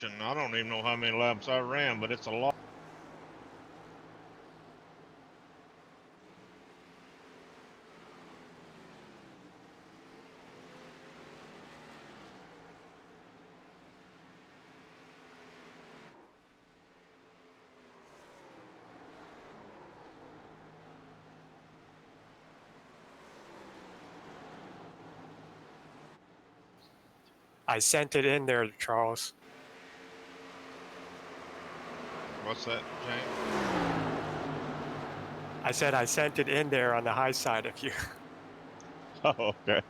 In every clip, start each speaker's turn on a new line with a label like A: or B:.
A: I don't even know how many laps I ran, but it's a lot.
B: I sent it in there, Charles.
A: What's that, James?
B: I said I sent it in there on the high side of you.
A: Oh, okay.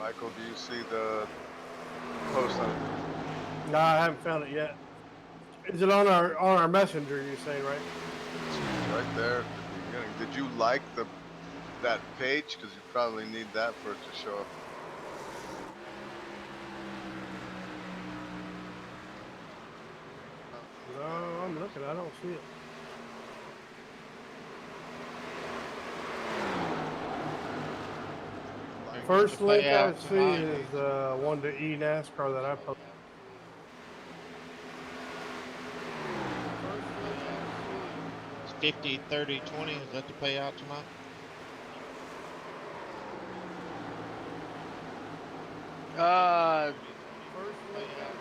C: Michael, do you see the post on it?
D: No, I haven't found it yet. Is it on our messenger? You're saying, right?
C: It's right there at the beginning. Did you like that page? Because you probably need that for it to show up.
D: No, I'm looking. I don't see it. First link I see is one to eNASCAR that I posted.
A: It's 50, 30, 20. Is that the payout tonight?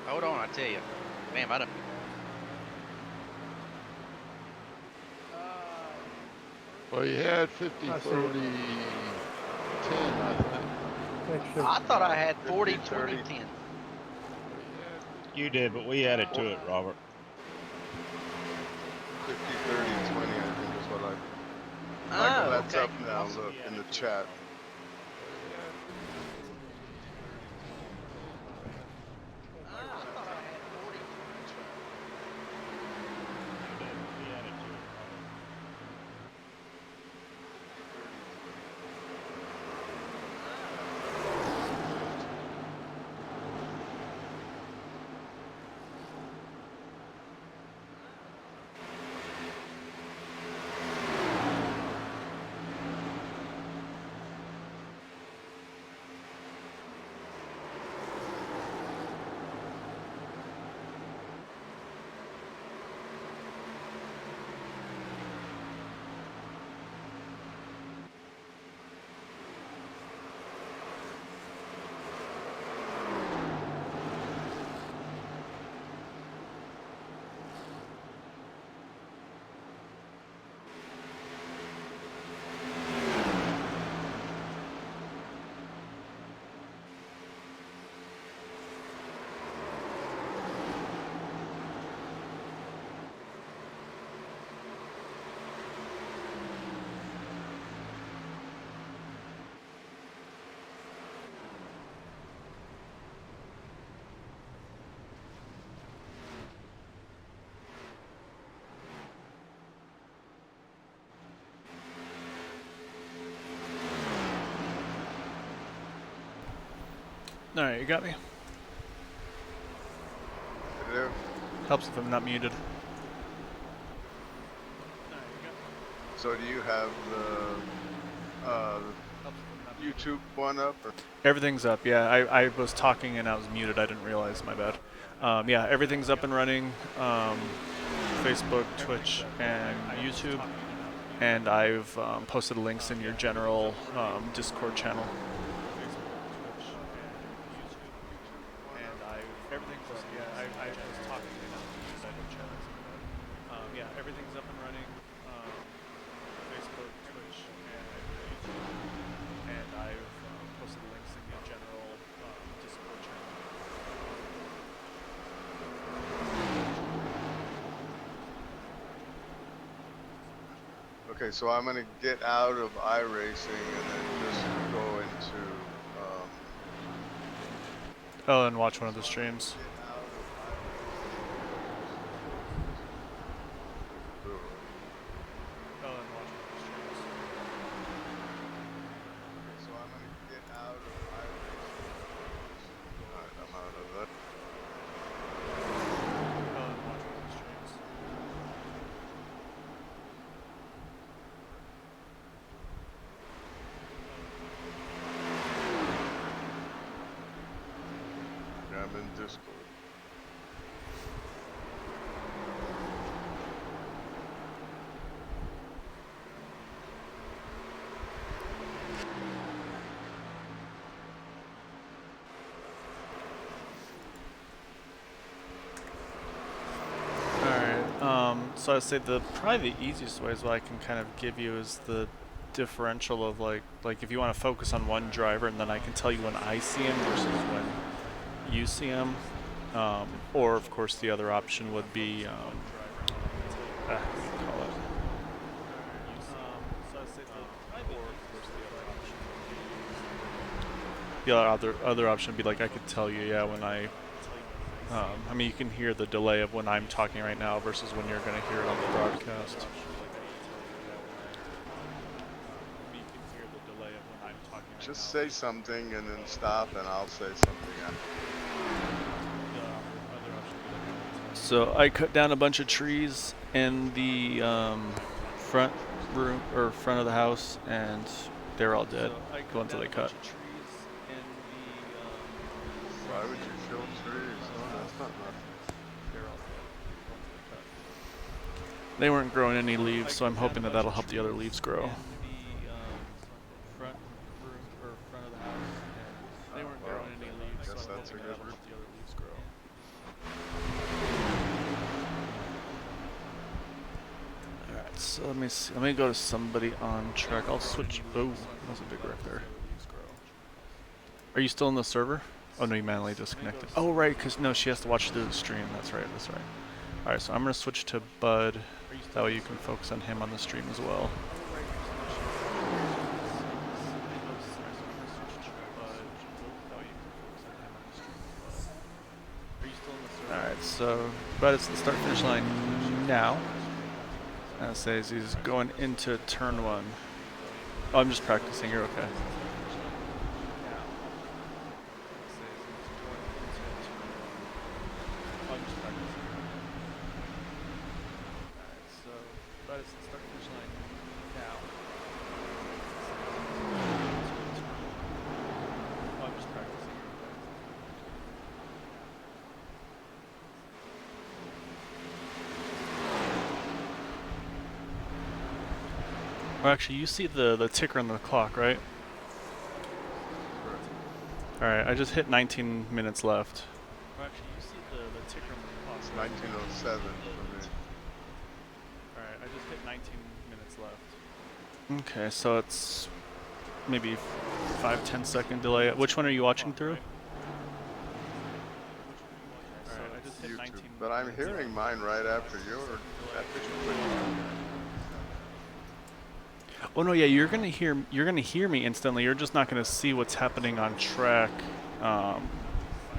E: Hold on, I tell you. Damn, I don't.
F: Well, you had 50, 30, 10, I think.
E: I thought I had 40, 20, 10.
A: You did, but we added to it, Robert.
C: 50, 30, 20, I think is what I... Michael, that's
E: okay.
C: up now, look, in the chat.
G: Alright, you got me?
C: I do.
G: Helps if I'm not muted.
C: So do you have the YouTube one up? Or?
G: Everything's up, yeah. I was talking and I was muted. I didn't realize, my bad. Yeah, everything's up and running. Facebook, Twitch, and YouTube. And I've posted links in your general Discord channel. Yeah, everything's up and running. Facebook, Twitch, and YouTube. And I've posted links in your general Discord channel.
C: Okay, so I'm gonna get out of iRacing and then just go into.
G: Oh, and watch one of the streams.
C: So I'm gonna get out of iRacing. Alright, I'm out of that. Yeah, I'm in Discord.
G: So I'd say probably the easiest way is what I can kind of give you is the differential of like if you want to focus on one driver and then I can tell you when I see him versus when you see him, or of course the other option would be what do you call it? The other option would be like I could tell you, yeah, when I mean, you can hear the delay of when I'm talking right now versus when you're going to hear it on the broadcast.
C: Just say something and then stop, and I'll say something after.
G: So I cut down a bunch of trees in the front room or front of the house, and they're all dead. The ones that they cut.
C: Why would you kill trees? Oh, that's not nothing.
G: They weren't growing any leaves, so I'm hoping that that'll help the other leaves grow.
C: I guess that's a good route.
G: Alright, so let me see. Let me go to somebody on track. I'll switch. Oh, that's a big wreck there. Are you still in the server? Oh no, you manually disconnected. Oh right, because no, she has to watch through the stream. That's right, that's right. Alright, so I'm going to switch to Bud. That way you can focus on him on the stream as well. Alright, so Bud is the start finish line now. And it says he's going into turn 1. Oh, I'm just practicing. You're okay. Well, actually, you see the ticker on the clock, right? Alright, I just hit 19 minutes left. Well, actually, you see the ticker on the clock.
C: It's 1907 for me.
G: Alright, I just hit 19 minutes left. Okay, so it's maybe 5-10 second delay. Which one are you watching through? Alright, I just hit
C: YouTube.
G: 19
C: But I'm hearing mine right after your.
G: Oh no, yeah, you're gonna hear me instantly. You're just not gonna see what's happening on track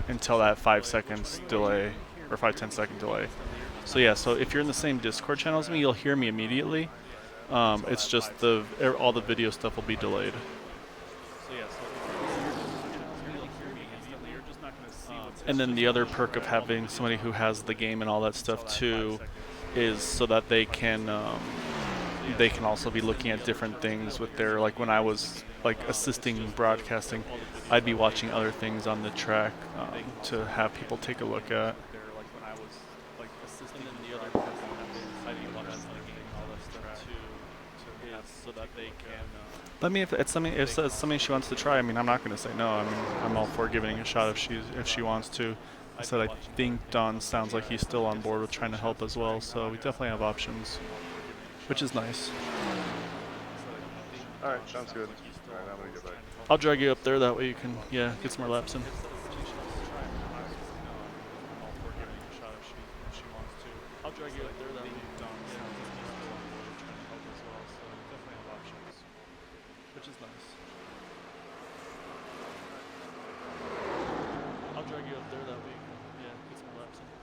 G: until that 5 seconds delay or 5-10 second delay. So yeah, so if you're in the same Discord channel as me, you'll hear me immediately. It's just all the video stuff will be delayed. And then the other perk of having somebody who has the game and all that stuff too is so that they can also be looking at different things with their, like when I was like assisting broadcasting, I'd be watching other things on the track to have people take a look at. I mean, if it's something she wants to try, I mean, I'm not going to say no. I mean, I'm all for giving it a shot if she wants to. I said I think Don sounds like he's still on board with trying to help as well, so we definitely have options, which is nice.
C: Alright, sounds good. Alright, I'm gonna get back.
G: I'll drag you up there, that way you can, yeah, get some more laps in. I'll drag you up there, that way you can, which is nice. I'll drag you up there that way. Yeah, get some laps in.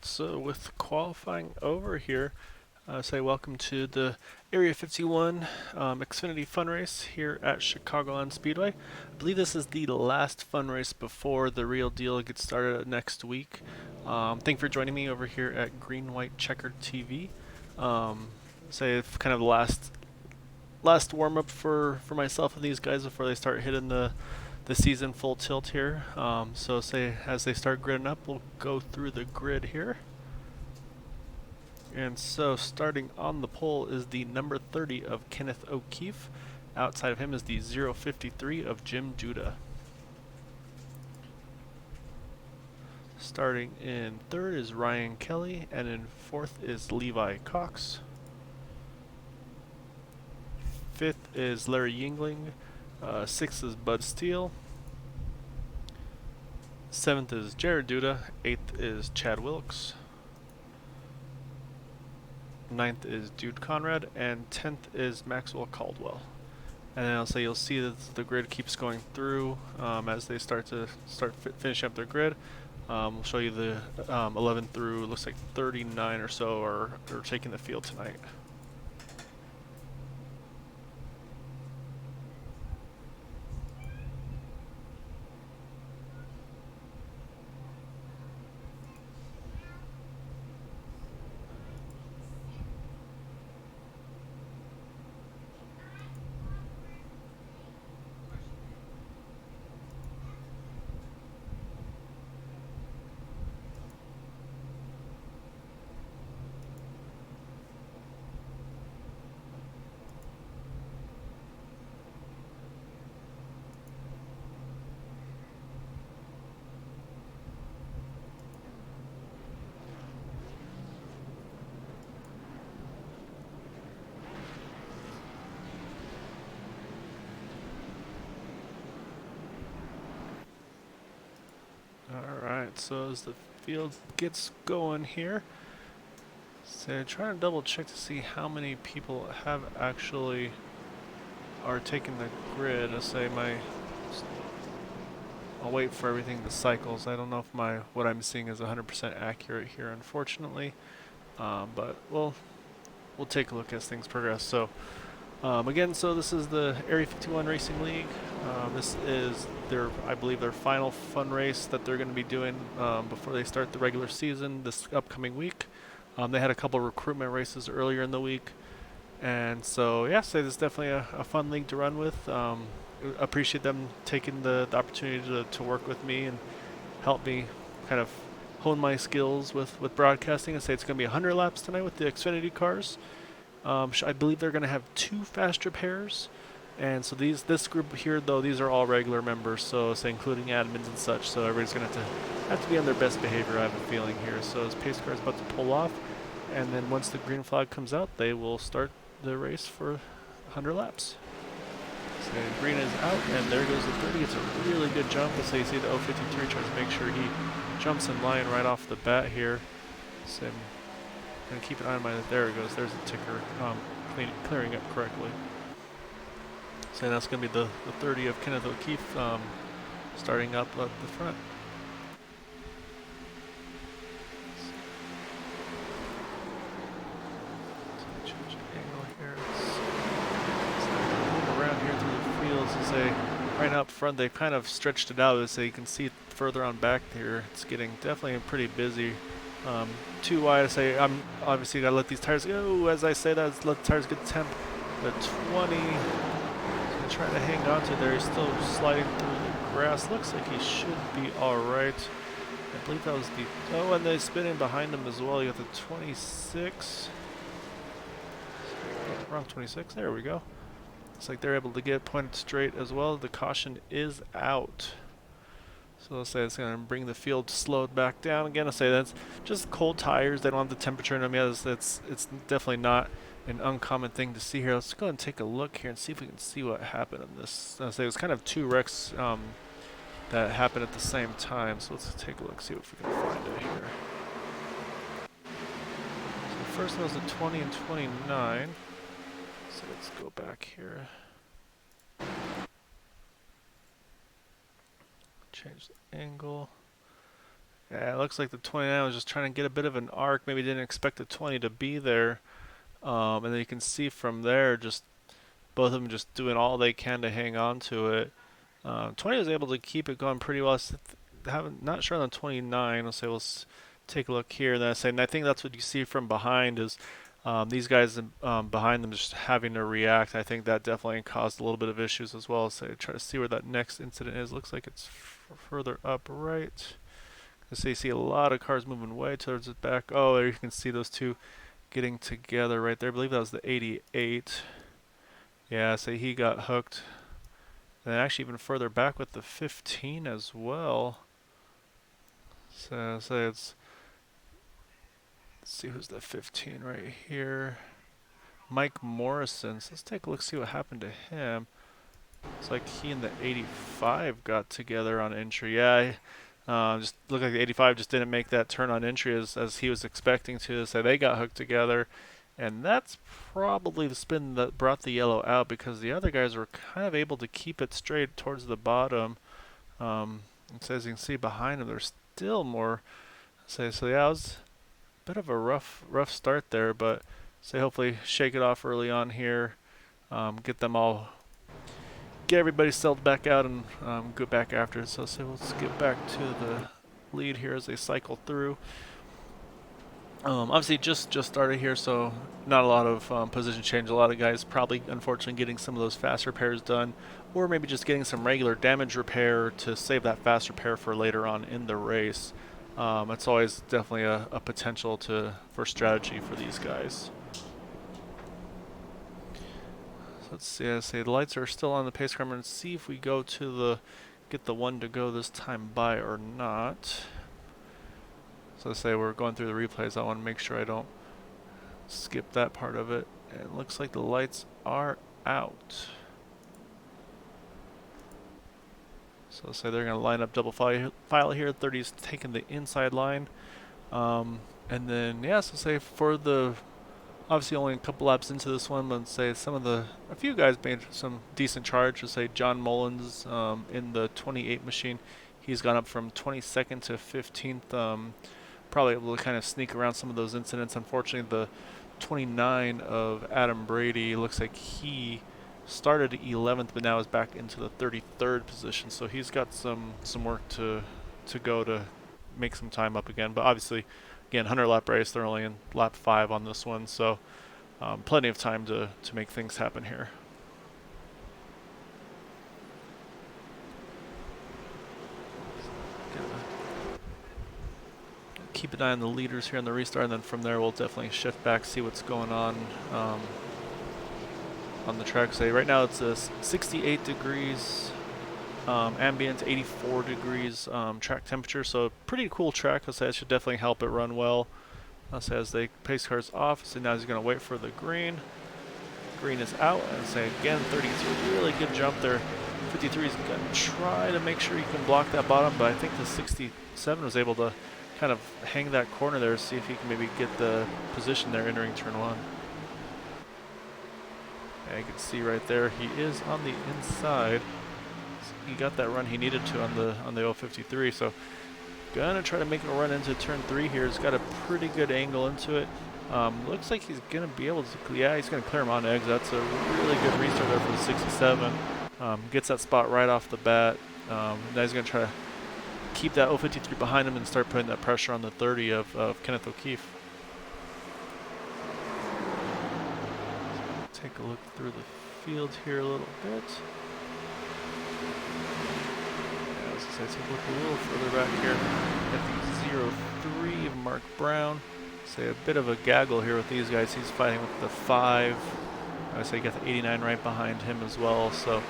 G: Alright, so with qualifying over here, say welcome to the Area 51 Xfinity Fun Race here at Chicagoland Speedway. I believe this is the last fun race before the real deal gets started next week. Thank you for joining me over here at Green White Checkered TV. Say kind of last warm up for myself and these guys before they start hitting the season full tilt here. So say as they start gridding up, we'll go through the grid here. And so starting on the pole is the number 30 of Kenneth O'Keefe. Outside of him is the 053 of Jim Duda. Starting in third is Ryan Kelly, and in fourth is Levi Cox. Fifth is Larry Yingling. Sixth is Bud Steele. Seventh is Jared Duda. Eighth is Chad Wilks. Ninth is Dude Conrad, and 10th is Maxwell Caldwell. And then also you'll see that the grid keeps going through as they start finishing up their grid. We'll show you the 11 through looks like 39 or so are taking the field tonight. Alright, so as the field gets going here, so I'm trying to double check to see how many people have actually are taking the grid. I'll wait for everything to cycles. I don't know if what I'm seeing is 100% accurate here, unfortunately, but we'll take a look as things progress. So again, so this is the Area 51 Racing League. This is I believe their final fun race that they're going to be doing before they start the regular season this upcoming week. They had a couple recruitment races earlier in the week, and so yeah, so this is definitely a fun league to run with. Appreciate them taking the opportunity to work with me and help me kind of hone my skills with broadcasting. And say it's going to be 100 laps tonight with the Xfinity cars. I believe they're going to have 2 fast trip pairs, and so this group here, though, these are all regular members, so say including admins and such. So everybody's going to have to be on their best behavior, I have a feeling here. So as pace car is about to pull off, and then once the green flag comes out, they will start the race for 100 laps. So green is out, and there goes the 30. It's a really good jump. So you see the 053 tries to make sure he jumps in line right off the bat here. So and keep an eye on there it goes. There's the ticker clearing up correctly. So that's going to be the 30 of Kenneth O'Keefe starting up at the front. So change the angle here. Move around here through the fields and say right up front they've kind of stretched it out so you can see further on back here. It's getting definitely pretty busy. Too wide to say. I'm obviously gotta let these tires go. As I say that, let the tires get temp. The 20. He's trying to hang on to there. He's still sliding through the grass. Looks like he should be all right. I believe that was the. Oh, and they spin in behind him as well. You got the 26. Wrong 26. There we go. Looks like they're able to get pointed straight as well. The caution is out. So let's say it's going to bring the field slowed back down again. I'll say that's just cold tires. They don't have the temperature in them yet. It's definitely not an uncommon thing to see here. Let's go and take a look here and see if we can see what happened in this. I'll say it was kind of 2 wrecks that happened at the same time. So let's take a look, see if we can find it here. So the first one was the 20 and 29. So let's go back here. Change the angle. Yeah, it looks like the 29 was just trying to get a bit of an arc. Maybe didn't expect the 20 to be there. And then you can see from there, just both of them just doing all they can to hang on to it. 20 was able to keep it going pretty well. Not sure on the 29. I'll say take a look here. And then and I think that's what you see from behind is these guys behind them just having to react. I think that definitely caused a little bit of issues as well. So try to see where that next incident is. Looks like it's further up right. So you see a lot of cars moving way towards the back. Oh, there you can see those two getting together right there. I believe that was the 88. Yeah, so he got hooked. And actually even further back with the 15 as well. So let's see who's the 15 right here. Mike Morrison. So let's take a look, see what happened to him. It's like he and the 85 got together on entry. Yeah, just looked like the 85 just didn't make that turn on entry as he was expecting to. So they got hooked together. And that's probably the spin that brought the yellow out because the other guys were kind of able to keep it straight towards the bottom. So as you can see behind them, there's still more. So yeah, it was a bit of a rough start there, but hopefully shake it off early on here, get everybody settled back out and go back after it. So let's get back to the lead here as they cycle through. Obviously just started here, so not a lot of position change. A lot of guys probably unfortunately getting some of those fast repairs done, or maybe just getting some regular damage repair to save that fast repair for later on in the race. It's always definitely a potential for strategy for these guys. So let's see, the lights are still on the pace car. I'm going to see if we go to get the one to go this time by or not. So let's say we're going through the replays. I want to make sure I don't skip that part of it. And it looks like the lights are out. So let's say they're going to line up double file here. 30's taking the inside line. And then, yeah, so say for obviously only a couple laps into this one, but say a few guys made some decent charge. Let's say John Mullins in the 28 machine. He's gone up from 22nd to 15th. Probably able to kind of sneak around some of those incidents. Unfortunately, the 29 of Adam Brady looks like he started 11th, but now is back into the 33rd position. So he's got some work to go to make some time up again. But obviously, again, 100 lap race. They're only in lap 5 on this one, so plenty of time to make things happen here. Keep an eye on the leaders here on the restart, and then from there we'll definitely shift back, see what's going on the track. Say right now it's 68 degrees ambient, 84 degrees track temperature, so pretty cool track. I'll say it should definitely help it run well. I'll say as they pace cars off, so now he's going to wait for the green. Green is out, and say again 30 is a really good jump there. 53 is going to try to make sure he can block that bottom, but I think the 67 was able to kind of hang that corner there, see if he can maybe get the position there entering turn 1. Yeah, you can see right there he is on the inside. He got that run he needed to on the 053, so gonna try to make a run into turn 3 here. He's got a pretty good angle into it. Looks like he's gonna be able to, yeah, he's gonna clear him on eggs. That's a really good restart there for the 67. Gets that spot right off the bat. Now he's gonna try to keep that 053 behind him and start putting that pressure on the 30 of Kenneth O'Keefe. Take a look through the field here a little bit. Yeah, as I said, take a look a little further back here at the 03 of Mark Brown. Say a bit of a gaggle here with these guys. He's fighting with the 5. I say you got the 89 right behind him as well. So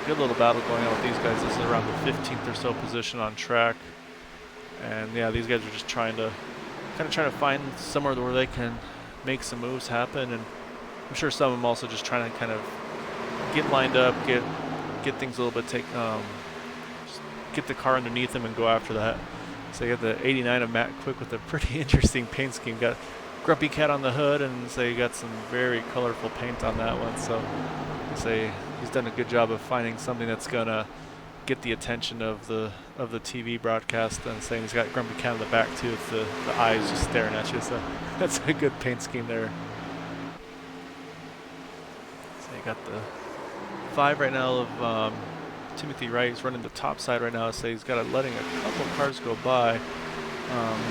G: good little battle going on with these guys. This is around the 15th or so position on track, and yeah, these guys are just trying to find somewhere where they can make some moves happen. And I'm sure some of them also just trying to kind of get lined up, get things a little bit just get the car underneath them and go after that. So you got the 89 of Matt Quick with a pretty interesting paint scheme. Got Grumpy Cat on the hood, and so you got some very colorful paint on that one. So say he's done a good job of finding something that's gonna get the attention of the TV broadcast, and saying he's got Grumpy Cat in the back too, with the eyes just staring at you. So that's a good paint scheme there. So you got the 5 right now of Timothy Wright. He's running the top side right now. So he's got letting a couple cars go by.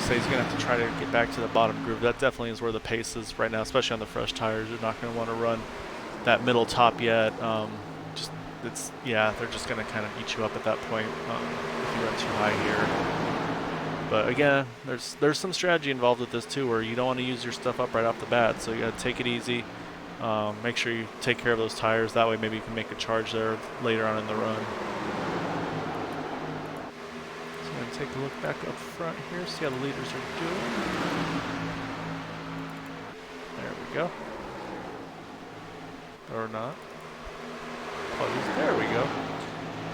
G: So he's going to have to try to get back to the bottom groove. That definitely is where the pace is right now, especially on the fresh tires. You're not going to want to run that middle top yet. They're just going to kind of eat you up at that point if you run too high here. But again, there's some strategy involved with this too, where you don't want to use your stuff up right off the bat. So you got to take it easy. Make sure you take care of those tires. That way maybe you can make a charge there later on in the run. So I'm going to take a look back up front here, see how the leaders are doing. There we go. Or not. There we go.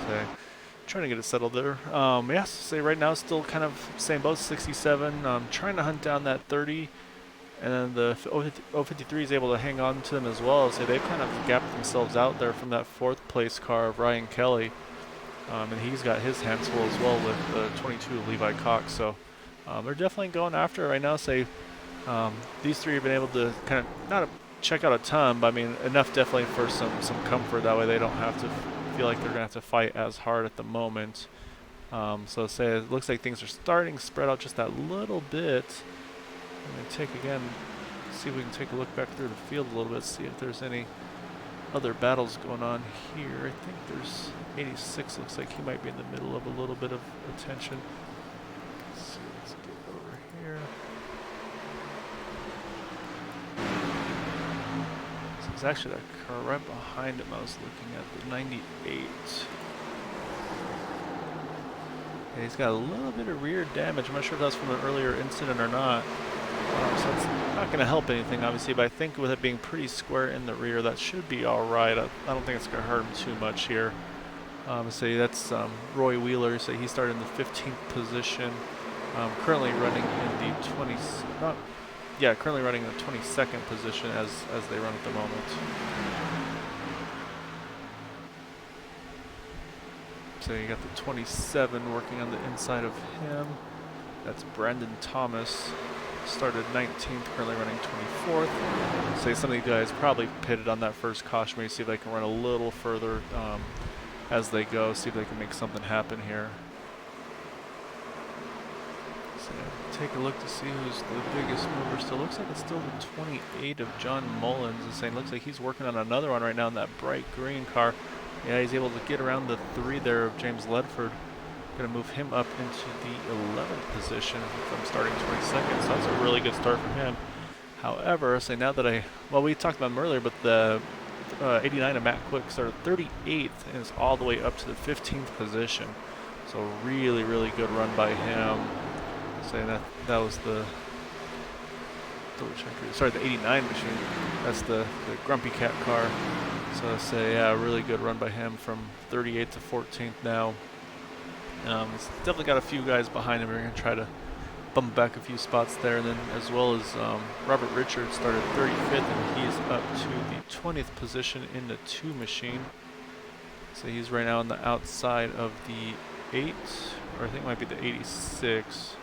G: So, trying to get it settled there. Say right now still kind of same boat, 67. Trying to hunt down that 30, and then the 053 is able to hang on to them as well. So they've kind of gapped themselves out there from that 4th place car of Ryan Kelly, and he's got his hands full as well with the 22 Levi Cox. So they're definitely going after it right now. These 3 have been able to kind of not check out a ton, but I mean enough definitely for some comfort. That way they don't have to feel like they're gonna have to fight as hard at the moment. So it looks like things are starting to spread out just that little bit. I'm gonna see if we can take a look back through the field a little bit, see if there's any other battles going on here. I think there's 86, looks like he might be in the middle of a little bit of attention. Let's get over here. It's actually that car right behind him. I was looking at the 98. And he's got a little bit of rear damage. I'm not sure if that's from an earlier incident or not. So it's not going to help anything, obviously, but I think with it being pretty square in the rear, that should be all right. I don't think it's going to hurt him too much here. That's Roy Wheeler. So he started in the 15th position. Currently running in the 20s. Currently running the 22nd position as they run at the moment. So you got the 27 working on the inside of him. That's Brandon Thomas. Started 19th, currently running 24th. So some of these guys probably pitted on that first caution. Maybe see if they can run a little further as they go. See if they can make something happen here. Take a look to see who's the biggest mover still. Looks like it's still the 28 of John Mullins. Is saying looks like he's working on another one right now in that bright green car. Yeah, he's able to get around the 3 there of James Ledford. Going to move him up into the 11th position from starting 22nd. So that's a really good start for him. However, now that we talked about him earlier, but the 89 of Matt Quick started 38th and is all the way up to the 15th position. So really, really good run by him. Saying that was the 89 machine. That's the Grumpy Cat car. So really good run by him from 38th to 14th now. He's definitely got a few guys behind him. We're going to try to bump back a few spots there. And then as well as Robert Richards started 35th, and he's up to the 20th position in the 2 machine. So he's right now on the outside of the 8, or I think it might be the 86.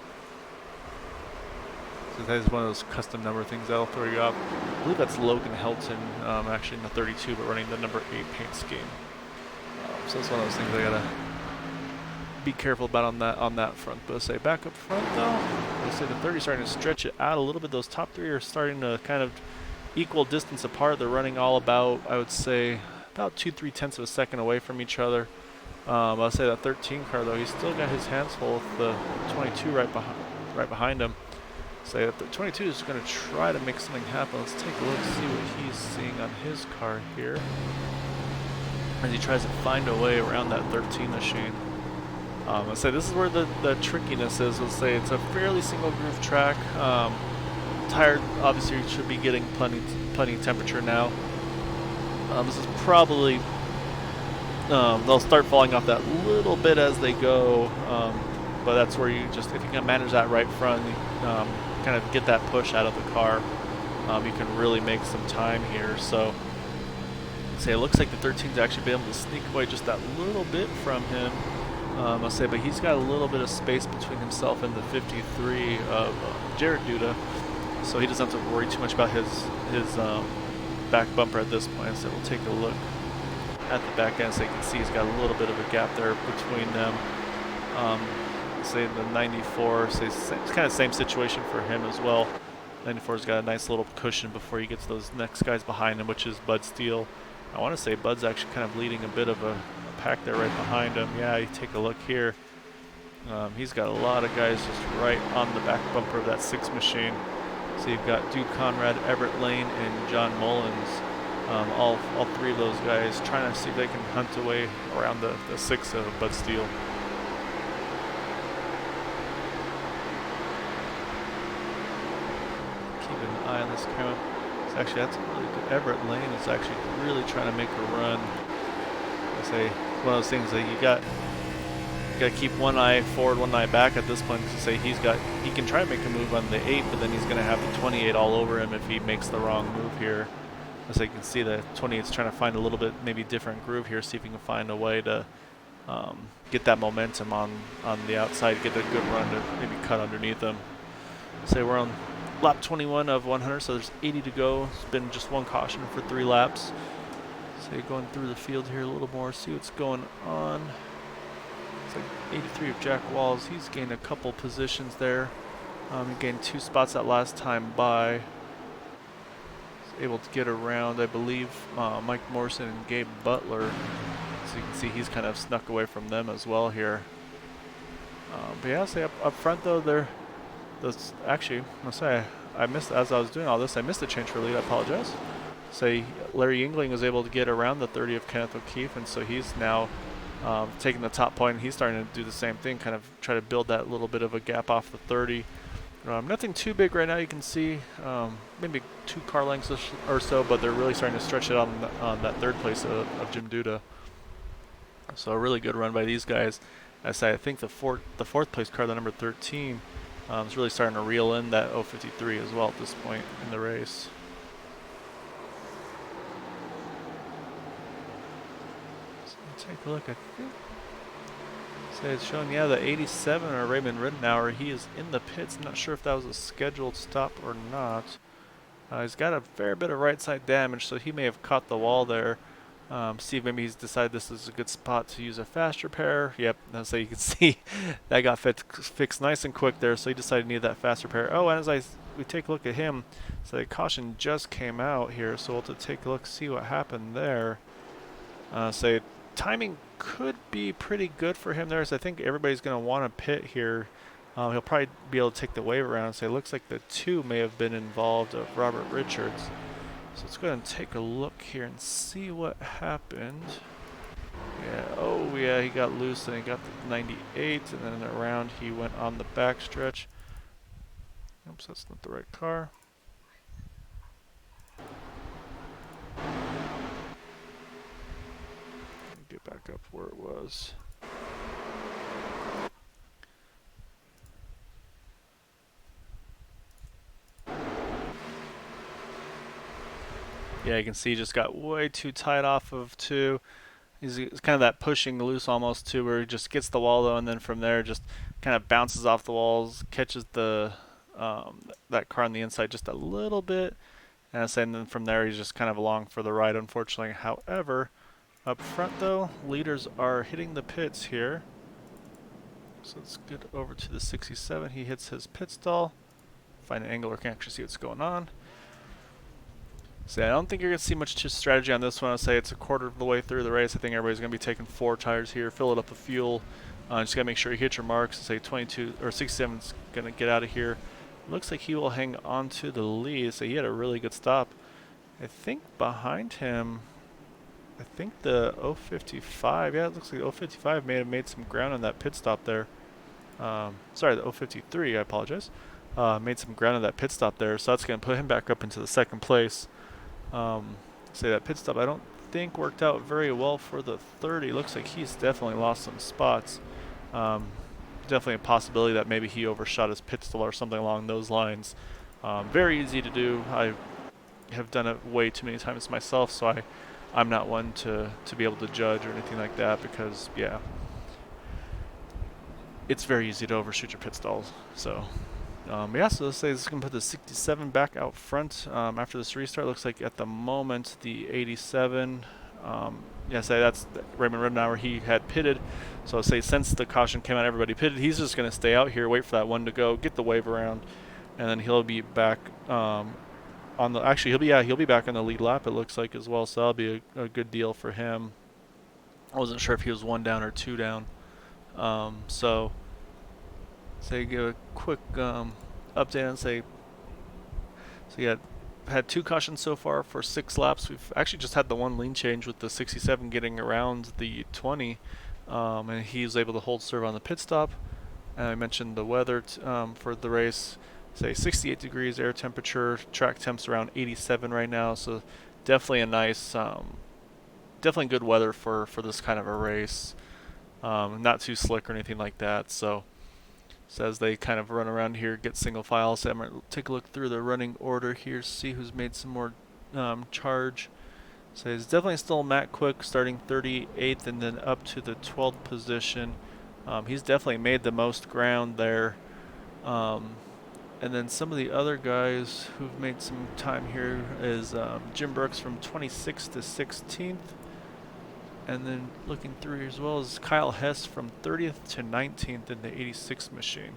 G: That is one of those custom number things that'll throw you off. I believe that's Logan Helton, actually in the 32, but running the number 8 paint scheme. So it's one of those things I gotta be careful about on that front. But back up front though, the 30 starting to stretch it out a little bit. Those top 3 are starting to kind of equal distance apart. They're running all about, I would say, about 2-3 tenths of a second away from each other. I'll say that 13 car though, he's still got his hands full with the 22 right behind him. So the 22 is going to try to make something happen. Let's take a look, see what he's seeing on his car here as he tries to find a way around that 13 machine. Let's say this is where the trickiness is. Let's say it's a fairly single groove track. Tire obviously should be getting plenty temperature now. This is probably they'll start falling off that little bit as they go, but that's where if you can manage that right front, kind of get that push out of the car, you can really make some time here. So Say it looks like the 13's actually been able to sneak away just that little bit from him. I'll say, but he's got a little bit of space between himself and the 53 of Jared Duda, so he doesn't have to worry too much about his back bumper at this point. So we'll take a look at the back end, so you can see he's got a little bit of a gap there between them. Say the 94, say it's kind of the same situation for him as well. 94's got a nice little cushion before he gets those next guys behind him, which is Bud Steele. I want to say Bud's actually kind of leading a bit of a pack there right behind him. Yeah, you take a look here. He's got a lot of guys just right on the back bumper of that 6 machine. So you've got Dude Conrad, Everett Lane, and John Mullins. All 3 of those guys trying to see if they can hunt away around the 6 of Bud Steele. Keep an eye on this camera. Actually, that's really good. Everett Lane is actually really trying to make a run. I say one of those things that you got to keep one eye forward, one eye back at this point. To say he can try to make a move on the 8, but then he's going to have the 28 all over him if he makes the wrong move here. As you can see, the 28's trying to find a little bit maybe different groove here, see if he can find a way to get that momentum on the outside, get a good run to maybe cut underneath him. Say we're on lap 21 of 100, so there's 80 to go. It's been just one caution for 3 laps. So you're going through the field here a little more, see what's going on. It's like 83 of Jack Walls. He's gained a couple positions there. He gained 2 spots that last time by. He's able to get around, I believe, Mike Morrison and Gabe Butler. So you can see he's kind of snuck away from them as well here. But yeah, say up front though, actually, I'll say I missed, as I was doing all this, I missed the change for lead. I apologize. Say Larry Yingling was able to get around the 30 of Kenneth O'Keefe, and so he's now taking the top point, and he's starting to do the same thing, kind of try to build that little bit of a gap off the 30. Nothing too big right now, you can see maybe 2 car lengths or so, but they're really starting to stretch it on that 3rd place of Jim Duda. So a really good run by these guys. I think the fourth place car, the number 13, is really starting to reel in that 053 as well at this point in the race. So take a look. I think it's showing, yeah, the 87 or Raymond Rittenauer. He is in the pits. I'm not sure if that was a scheduled stop or not. He's got a fair bit of right side damage, so he may have caught the wall there. See if maybe he's decided this is a good spot to use a fast repair. Yep, so you can see that got fixed nice and quick there, so he decided to need that fast repair. Oh, and as we take a look at him, so the caution just came out here, so we'll have to take a look, see what happened there. Say timing could be pretty good for him there, so I think everybody's going to want to pit here. He'll probably be able to take the wave around, so it looks like the 2 may have been involved of Robert Richards. So let's go ahead and take a look here and see what happened. Yeah, oh yeah, he got loose and he got the 98, and then around he went on the back stretch. Oops, that's not the right car. Let me get back up where it was. Yeah, you can see he just got way too tight off of 2. It's kind of that pushing loose almost too, where he just gets the wall though, and then from there just kind of bounces off the walls, catches the that car on the inside just a little bit, and then from there he's just kind of along for the ride, unfortunately. However, up front though, leaders are hitting the pits here. So let's get over to the 67. He hits his pit stall. Find an angle where I can actually see what's going on. So I don't think you're going to see much strategy on this one. I'll say it's a quarter of the way through the race. I think everybody's going to be taking 4 tires here, fill it up with fuel. Just got to make sure you hit your marks. Say 22 or 67's going to get out of here. Looks like he will hang on to the lead. So he had a really good stop. I think behind him, I think the 055, yeah, it looks like the 055 may have made some ground on that pit stop there. Sorry, the 053, I apologize. Made some ground on that pit stop there. So that's going to put him back up into the 2nd place. Say that pit stop I don't think worked out very well for the 30. Looks like he's definitely lost some spots. Definitely a possibility that maybe he overshot his pit stall or something along those lines. Very easy to do. I have done it way too many times myself, so I'm not one to be able to judge or anything like that because, yeah, it's very easy to overshoot your pit stalls. So, yeah, so let's say this is going to put the 67 back out front after this restart. Looks like at the moment the 87, yeah, say that's Raymond Ridenour, he had pitted. So say since the caution came out, everybody pitted. He's just going to stay out here, wait for that one to go, get the wave around, and then he'll be back on the, actually he'll be back on the lead lap, it looks like, as well. So that'll be a good deal for him. I wasn't sure if he was 1 down or 2 down. So say give a quick update and say, so yeah, had 2 cautions so far for 6 laps. We've actually just had the 1 lean change with the 67 getting around the 20, and he was able to hold serve on the pit stop. And I mentioned the weather for the race, say 68 degrees air temperature, track temps around 87 right now, so definitely a nice, definitely good weather for this kind of a race. Not too slick or anything like that. So as they kind of run around here, get single file. So I'm going to take a look through the running order here, see who's made some more charge. So it's definitely still Matt Quick starting 38th and then up to the 12th position. He's definitely made the most ground there. And then some of the other guys who've made some time here is Jim Brooks from 26th to 16th. And then looking through here as well as Kyle Hess from 30th to 19th in the 86 machine.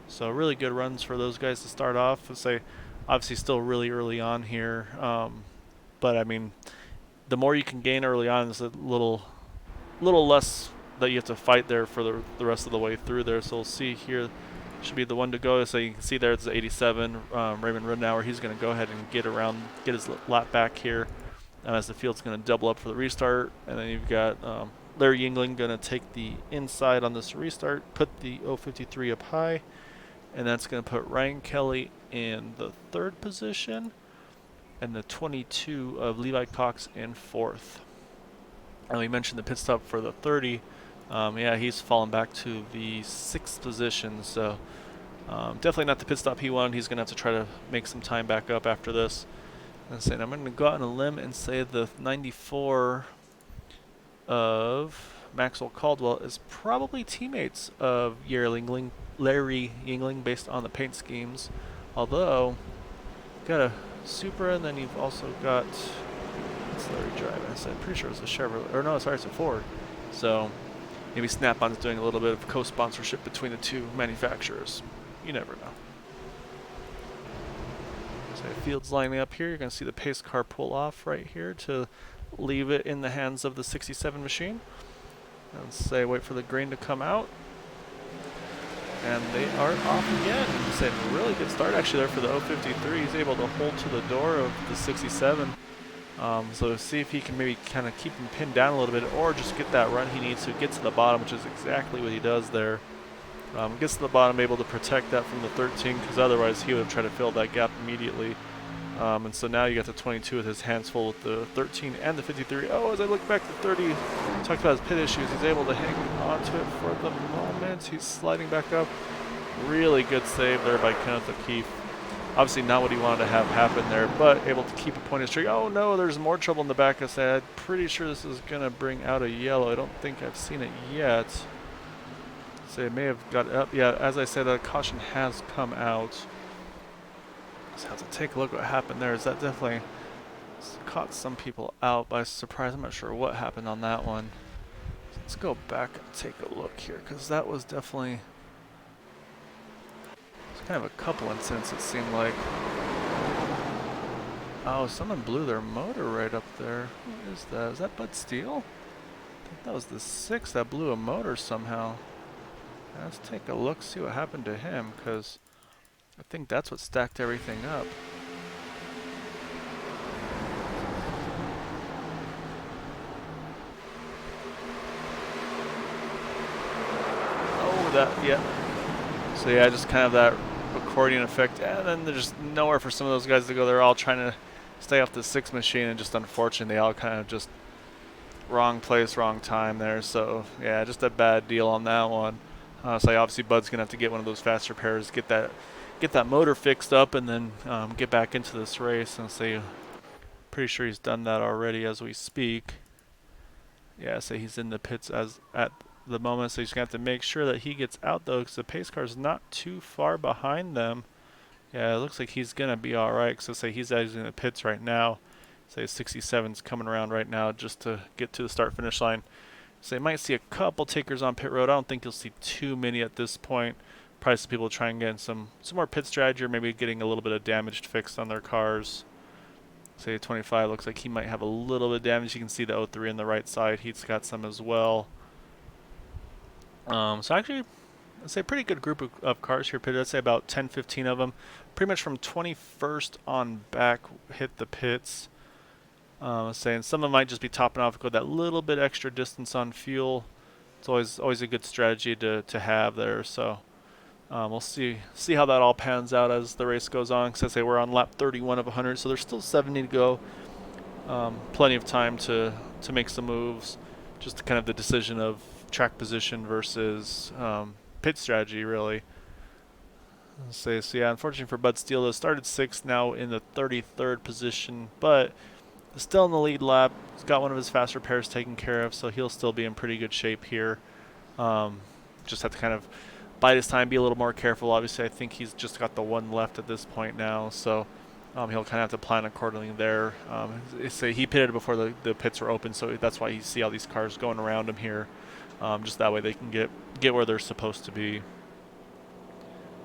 G: So really good runs for those guys to start off. I'd say obviously still really early on here. But I mean, the more you can gain early on is a little less that you have to fight there for the rest of the way through there. So we'll see here, should be the one to go. So you can see there it's the 87, Raymond Ridenour. He's going to go ahead and get his lap back here. As the field's going to double up for the restart. And then you've got Larry Yingling going to take the inside on this restart, put the 053 up high, and that's going to put Ryan Kelly in the 3rd position, and the 22 of Levi Cox in 4th. And we mentioned the pit stop for the 30. Yeah, he's fallen back to the 6th position, so definitely not the pit stop he wanted. He's going to have to try to make some time back up after this. And I'm going to go out on a limb and say the 94 of Maxwell Caldwell is probably teammates of Larry Yingling based on the paint schemes. Although, got a Supra, and then you've also got, what's Larry driving? I'm pretty sure it's a Chevrolet, or no, sorry, it's a Ford. So maybe Snap-on's doing a little bit of co-sponsorship between the 2 manufacturers. You never know. So field's lining up here. You're going to see the pace car pull off right here to leave it in the hands of the 67 machine. And say wait for the green to come out. And they are off again. It's a really good start actually there for the 053. He's able to hold to the door of the 67. So see if he can maybe kind of keep him pinned down a little bit or just get that run he needs to get to the bottom, which is exactly what he does there. Gets to the bottom, able to protect that from the 13, because otherwise he would have tried to fill that gap immediately. And so now you got the 22 with his hands full with the 13 and the 53. Oh, as I look back to 30, talked about his pit issues. He's able to hang onto it for the moment. He's sliding back up. Really good save there by Kenneth O'Keefe. Obviously not what he wanted to have happen there, but able to keep a point of streak. Oh no, there's more trouble in the back. I said, I'm pretty sure this is going to bring out a yellow. I don't think I've seen it yet. So it may have got up. Yeah, as I said, a caution has come out. Just have to take a look what happened there. Is that definitely caught some people out by surprise. I'm not sure what happened on that one. So let's go back and take a look here, because that was definitely, it's kind of a couple incidents it seemed like. Oh, someone blew their motor right up there. Who is that? Is that Bud Steele? I think that was the 6 that blew a motor somehow. Let's take a look, see what happened to him, because I think that's what stacked everything up. Oh, that, yeah. So yeah, just kind of that accordion effect, and then there's just nowhere for some of those guys to go. They're all trying to stay off the 6 machine, and just unfortunately, they all kind of just wrong place, wrong time there. So yeah, just a bad deal on that one. So obviously Bud's gonna have to get one of those fast repairs, get that motor fixed up, and then get back into this race. And say Pretty sure he's done that already as we speak. Yeah, say he's in the pits as at the moment, so he's gonna have to make sure that he gets out though, because the pace car's not too far behind them. Yeah, it looks like he's gonna be all right. So say he's actually in the pits right now. Say 67's coming around right now just to get to the start-finish line. So you might see a couple takers on pit road. I don't think you'll see too many at this point. Probably some people trying to get some more pit strategy, or maybe getting a little bit of damage fixed on their cars. Say 25 looks like he might have a little bit of damage. You can see the 03 on the right side. He's got some as well. So actually, I'd say a pretty good group of cars here pitted. I'd say about 10, 15 of them. Pretty much from 21st on back hit the pits. Saying some of them might just be topping off, go that little bit extra distance on fuel. It's always a good strategy to have there. So we'll see how that all pans out as the race goes on. Because I say we're on lap 31 of 100, so there's still 70 to go. Plenty of time to make some moves. Just kind of the decision of track position versus pit strategy, really. So yeah, unfortunately for Bud Steele, though, started 6th, now in the 33rd position, but still in the lead lap. He's got one of his fast repairs taken care of, so he'll still be in pretty good shape here. Just have to kind of bide his time, be a little more careful. Obviously, I think he's just got the one left at this point now, so he'll kind of have to plan accordingly there. Say he pitted before the pits were open, so that's why you see all these cars going around him here. Just that way they can get where they're supposed to be.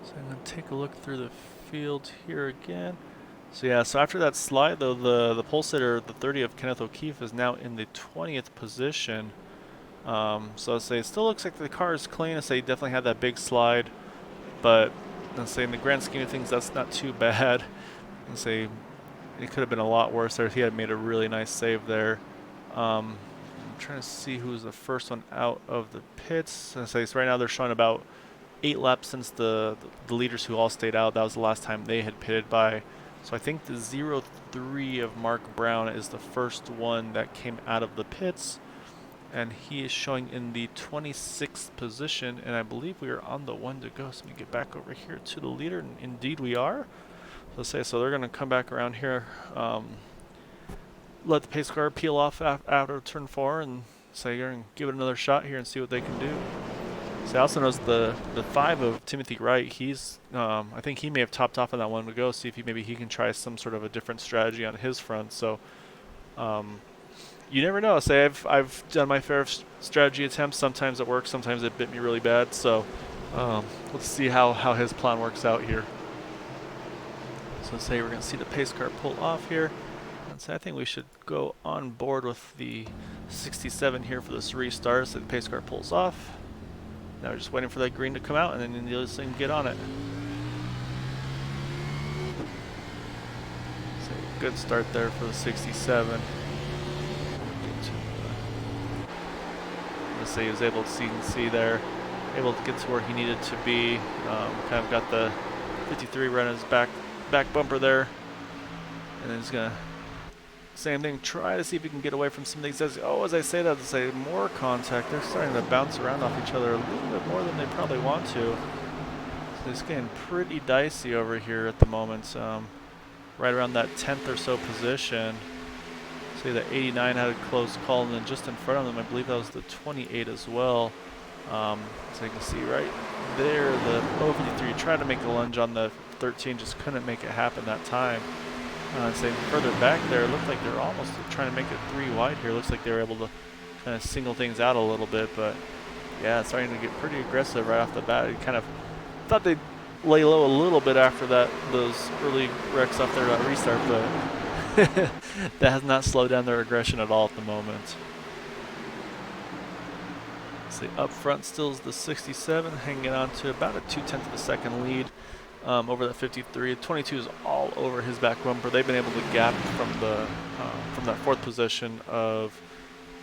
G: So I'm going to take a look through the field here again. So yeah, so after that slide though, the pole sitter, the 30 of Kenneth O'Keefe, is now in the 20th position. So I say it still looks like the car is clean. I say he definitely had that big slide, but I say in the grand scheme of things, that's not too bad. I say it could have been a lot worse there. He had made a really nice save there. I'm trying to see who's the first one out of the pits. I say so right now they're showing about 8 laps since the leaders who all stayed out. That was the last time they had pitted by. So I think the 03 of Mark Brown is the first one that came out of the pits, and he is showing in the 26th position, and I believe we are on the one to go. So let me get back over here to the leader, and indeed we are. So they're going to come back around here, let the pace car peel off after turn 4, and say you're going to give it another shot here and see what they can do. So I also noticed the 5 of Timothy Wright. He's I think he may have topped off on that one to go. See if maybe he can try some sort of a different strategy on his front. So you never know. Say I've done my fair strategy attempts. Sometimes it works. Sometimes it bit me really bad. So let's see how his plan works out here. So say we're going to see the pace car pull off here. And so I think we should go on board with the 67 here for this restart. So the pace car pulls off. Now we're just waiting for that green to come out, and then you'll just get on it. So good start there for the 67. Let's say he was able to see there, able to get to where he needed to be. Kind of got the 53 right on his back bumper there, and then he's gonna same thing. Try to see if he can get away from some of these. As I say that, to say more contact. They're starting to bounce around off each other a little bit more than they probably want to. So it's getting pretty dicey over here at the moment. Right around that 10th or so position. See that 89 had a close call, and then just in front of them, I believe that was the 28 as well. So you can see right there, the 053 tried to make a lunge on the 13, just couldn't make it happen that time. Say further back there, it looked like they were almost trying to make it 3 wide here. Looks like they were able to kind of single things out a little bit, but yeah, it's starting to get pretty aggressive right off the bat. You kind of thought they'd lay low a little bit after those early wrecks off their restart, but that has not slowed down their aggression at all at the moment. See, up front still is the 67, hanging on to about a 2/10 of a second lead. Over that 53. 22 is all over his back bumper. They've been able to gap from that 4th position of,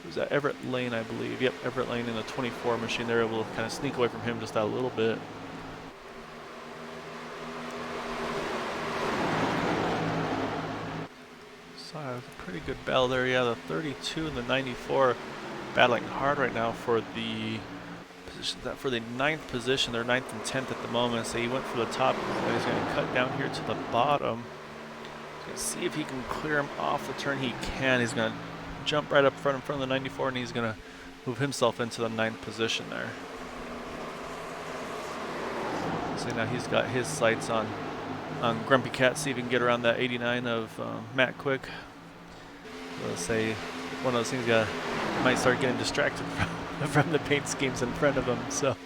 G: was that Everett Lane, I believe. Yep, Everett Lane in the 24 machine. They're able to kind of sneak away from him just that little bit. So a pretty good battle there. Yeah, the 32 and the 94 battling hard right now for the for the 9th position. They're 9th and 10th at the moment. So he went for the top. He's going to cut down here to the bottom. Gonna see if he can clear him off the turn. He can. He's gonna jump right up front in front of the 94, and he's gonna move himself into the 9th position there. So now he's got his sights on Grumpy Cat. See if he can get around that 89 of Matt Quick. Let's say one of those things might start getting distracted from the paint schemes in front of him. So you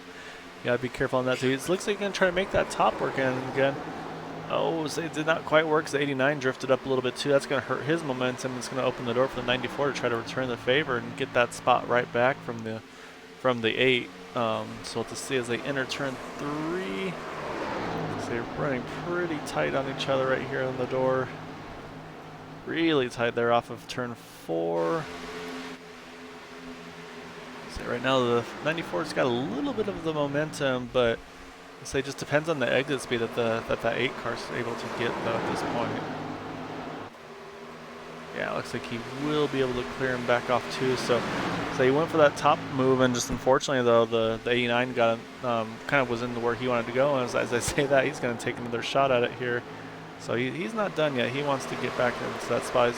G: gotta be careful on that too. It looks like he's gonna try to make that top work again. Oh, so it did not quite work. The 89 drifted up a little bit too. That's going to hurt his momentum. It's going to open the door for the 94 to try to return the favor and get that spot right back from the 8. So we'll have to see as they enter turn 3. So they're running pretty tight on each other right here on the door. Really tight there off of turn 4. So right now the 94's got a little bit of the momentum, but so it just depends on the exit speed that that 8 car is able to get though at this point. Yeah, it looks like he will be able to clear him back off too. So he went for that top move, and just unfortunately though the 89 got kind of was into where he wanted to go. And as I say that, he's going to take another shot at it here. So he's not done yet. He wants to get back into that spot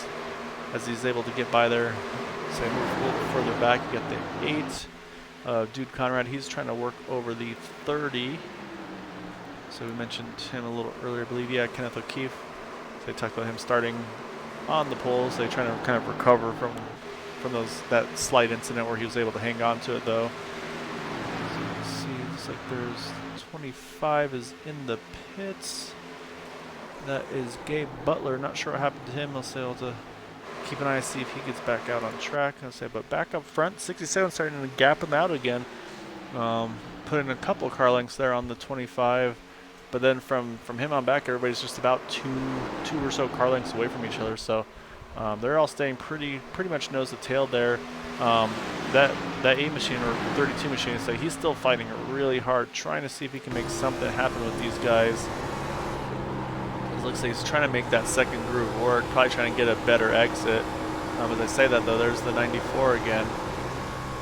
G: as he's able to get by there. So he moves a little further back. You got the 8. Dude Conrad, he's trying to work over the 30. So we mentioned him a little earlier, I believe. Yeah, Kenneth O'Keefe. So they talked about him starting on the pole. So they're trying to kind of recover from that slight incident where he was able to hang on to it, though. So you can see, looks like there's 25 is in the pits. That is Gabe Butler. Not sure what happened to him. I'll say I'll have to keep an eye, see if he gets back out on track. I'll say, but back up front, 67 starting to gap him out again. Put in a couple car lengths there on the 25. But then from him on back, everybody's just about two or so car lengths away from each other. So they're all staying pretty much nose to tail there. That 8 machine or 32 machine, so he's still fighting really hard, trying to see if he can make something happen with these guys. It looks like he's trying to make that second groove work, probably trying to get a better exit. As I say that though, there's the 94 again.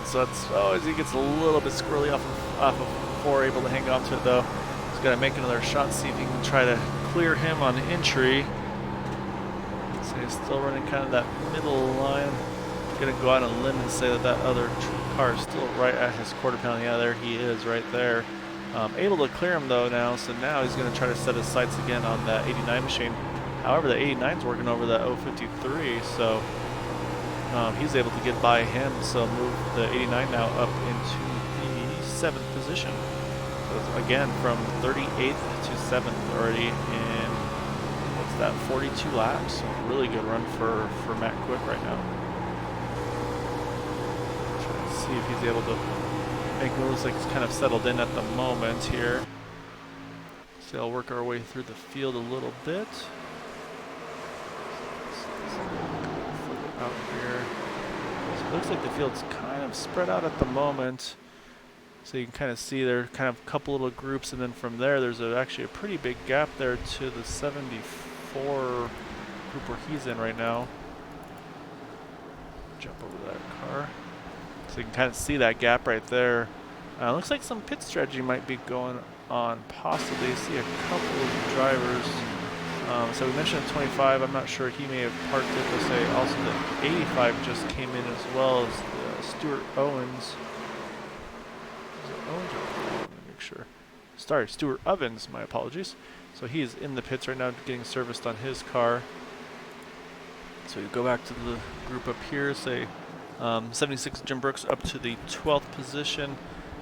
G: So it's as he gets a little bit squirrely off of 4, able to hang on to it though. He's got to make another shot, see if he can try to clear him on entry. So he's still running kind of that middle line. Gonna go out on a limb and say that other car is still right at his quarter pound. Yeah, there he is right there. Able to clear him though now, so now he's gonna try to set his sights again on that 89 machine. However, the 89's working over that 053, so he's able to get by him, so move the 89 now up into the 7th position. So again, from 38th to 7th already in, what's that, 42 laps. So really good run for Matt Quick right now. Try to see if he's able to make moves. Like he's kind of settled in at the moment here. So I'll work our way through the field a little bit. Out here. So it looks like the field's kind of spread out at the moment. So you can kind of see there kind of a couple little groups, and then from there there's actually a pretty big gap there to the 74 group where he's in right now. Jump over that car. So you can kind of see that gap right there. Looks like some pit strategy might be going on possibly. See a couple of drivers. So we mentioned 25. I'm not sure, he may have parked it. Let's say also the 85 just came in as well as Stuart Owens. Is it Owens or let me make sure. Sorry, Stuart Ovens, my apologies. So he is in the pits right now getting serviced on his car. So you go back to the group up here, say 76 Jim Brooks up to the 12th position.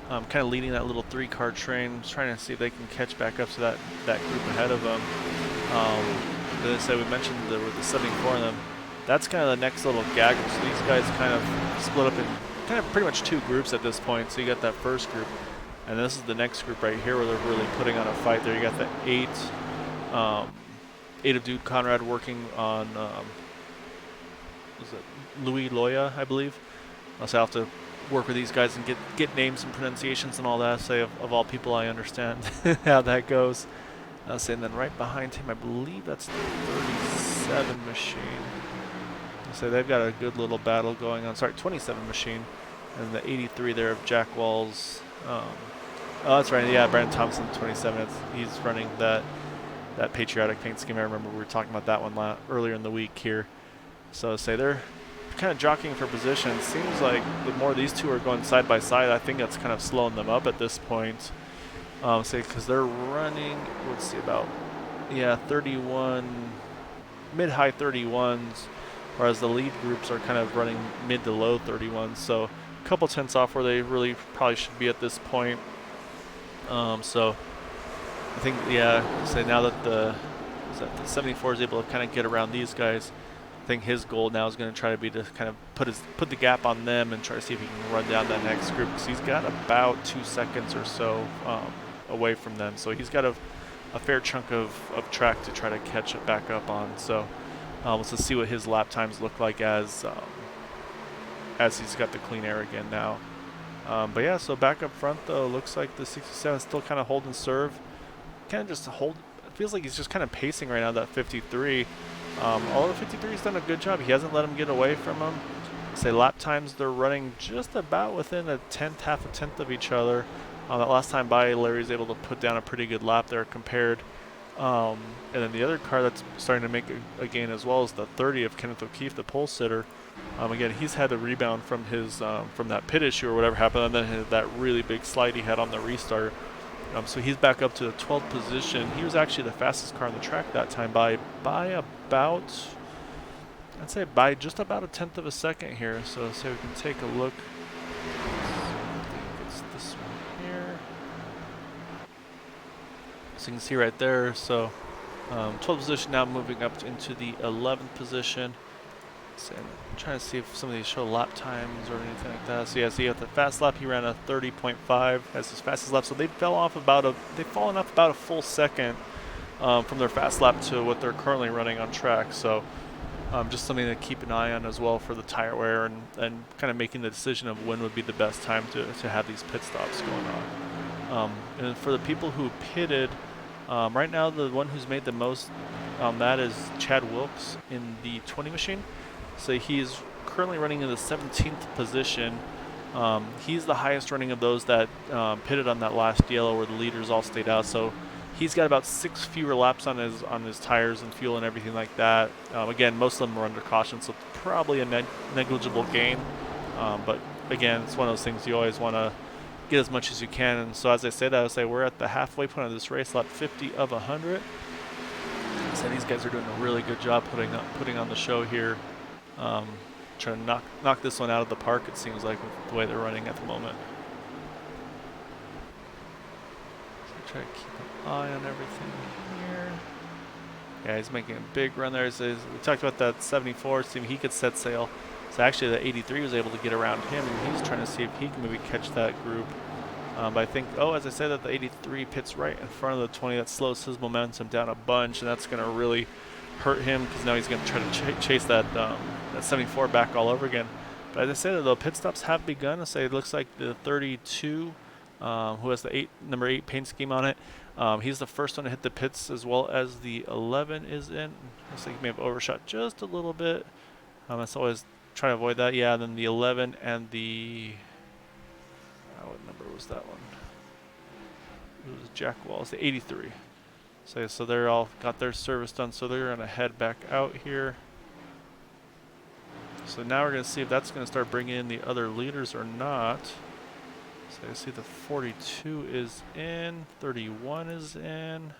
G: Kind of leading that little 3-car train, trying to see if they can catch back up to that group ahead of them. As I said, we mentioned with the 74 in them. That's kind of the next little gaggle. So these guys kind of split up in kind of pretty much 2 groups at this point. So you got that first group, and this is the next group right here where they're really putting on a fight. There you got the 8 of Dude Conrad working on was it Louis Loya, I believe. So I'll have to work with these guys and get names and pronunciations and all that. Say of all people, I understand how that goes. And then right behind him, I believe that's the 37 machine. So they've got a good little battle going on. Sorry, 27 machine, and the 83 there of Jack Walls. Oh, that's right. Yeah, Brandon Thompson, 27. He's running that that patriotic paint scheme. I remember we were talking about that one earlier in the week here. So say they're kind of jockeying for position. It seems like the more these two are going side by side, I think that's kind of slowing them up at this point. Say because they're running, let's see, about 31, mid-high 31s, whereas the lead groups are kind of running mid to low 31s. So a couple tenths off where they really probably should be at this point. So I think, say now that the 74 is able to kind of get around these guys, I think his goal now is going to try to be to kind of put the gap on them and try to see if he can run down that next group, because he's got about 2 seconds or so away from them. So he's got a fair chunk of track to try to catch it back up on. So let's just see what his lap times look like as he's got the clean air again now. But yeah, so back up front though, looks like the 67 is still kind of holding serve. Kind of just hold. It feels like he's just kind of pacing right now, that 53. Although 53's done a good job. He hasn't let him get away from him. Say lap times, they're running just about within half a tenth of each other. That last time by, Larry was able to put down a pretty good lap there compared. And then the other car that's starting to make a gain as well is the 30 of Kenneth O'Keefe, the pole sitter. Again, he's had a rebound from his from that pit issue or whatever happened, and then that really big slide he had on the restart. So he's back up to the 12th position. He was actually the fastest car on the track that time by about, I'd say by just about a tenth of a second here. So say we can take a look. I think it's this one here. So you can see right there. So 12th position now, moving up into the 11th position. So I'm trying to see if some of these show lap times or anything like that. So yeah, so you have the fast lap. He ran a 30.5 as his fastest lap. So they've fallen off about a full second from their fast lap to what they're currently running on track. So just something to keep an eye on as well for the tire wear and kind of making the decision of when would be the best time to have these pit stops going on. And for the people who pitted, right now the one who's made the most on that is Chad Wilks in the 20 machine. So he's currently running in the 17th position. He's the highest running of those that pitted on that last yellow where the leaders all stayed out. So he's got about 6 fewer laps on his tires and fuel and everything like that. Again, most of them are under caution, so probably a negligible gain. But again, it's one of those things you always want to get as much as you can. And so as I say that, I would say we're at the halfway point of this race, lap 50 of 100. So these guys are doing a really good job putting on the show here. Trying to knock this one out of the park, it seems like, with the way they're running at the moment. So try to keep an eye on everything here. Yeah, he's making a big run there. So we talked about that 74, see if he could set sail. So actually the 83 was able to get around him, and he's trying to see if he can maybe catch that group. But I think, as I said, that the 83 pits right in front of the 20. That slows his momentum down a bunch, and that's going to really hurt him because now he's going to try to chase that 74 back all over again. But as I said, the pit stops have begun. I say it looks like the 32, who has the number 8 paint scheme on it, he's the first one to hit the pits, as well as the 11 is in. Looks like he may have overshot just a little bit. That's always try to avoid that. Yeah, and then the 11 and the what number was that one? It was Jack Walls, the 83. So they're all got their service done, so they're going to head back out here. So now we're going to see if that's going to start bringing in the other leaders or not. So I see the 42 is in, 31 is in.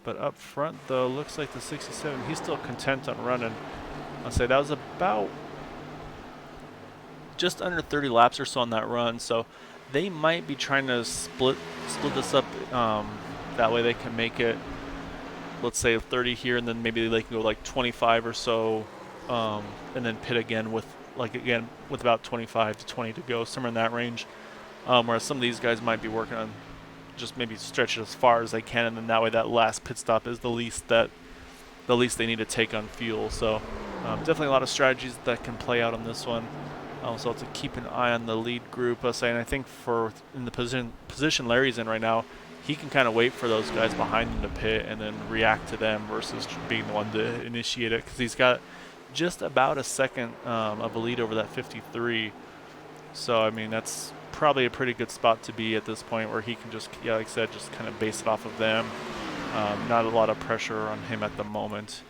G: But up front, though, looks like the 67, he's still content on running. I'll say that was about just under 30 laps or so on that run. So they might be trying to split this up. That way they can make it, let's say 30 here, and then maybe they can go like 25 or so, and then pit again with about 25 to 20 to go, somewhere in that range. Whereas some of these guys might be working on just maybe stretch it as far as they can, and then that way that last pit stop is the least they need to take on fuel. So definitely a lot of strategies that can play out on this one. So to keep an eye on the lead group. And I think in the position Larry's in right now, he can kind of wait for those guys behind him to pit and then react to them versus being the one to initiate it, because he's got just about a second of a lead over that 53. So I mean, that's probably a pretty good spot to be at this point, where he can just, like I said, just kind of base it off of them. Not a lot of pressure on him at the moment.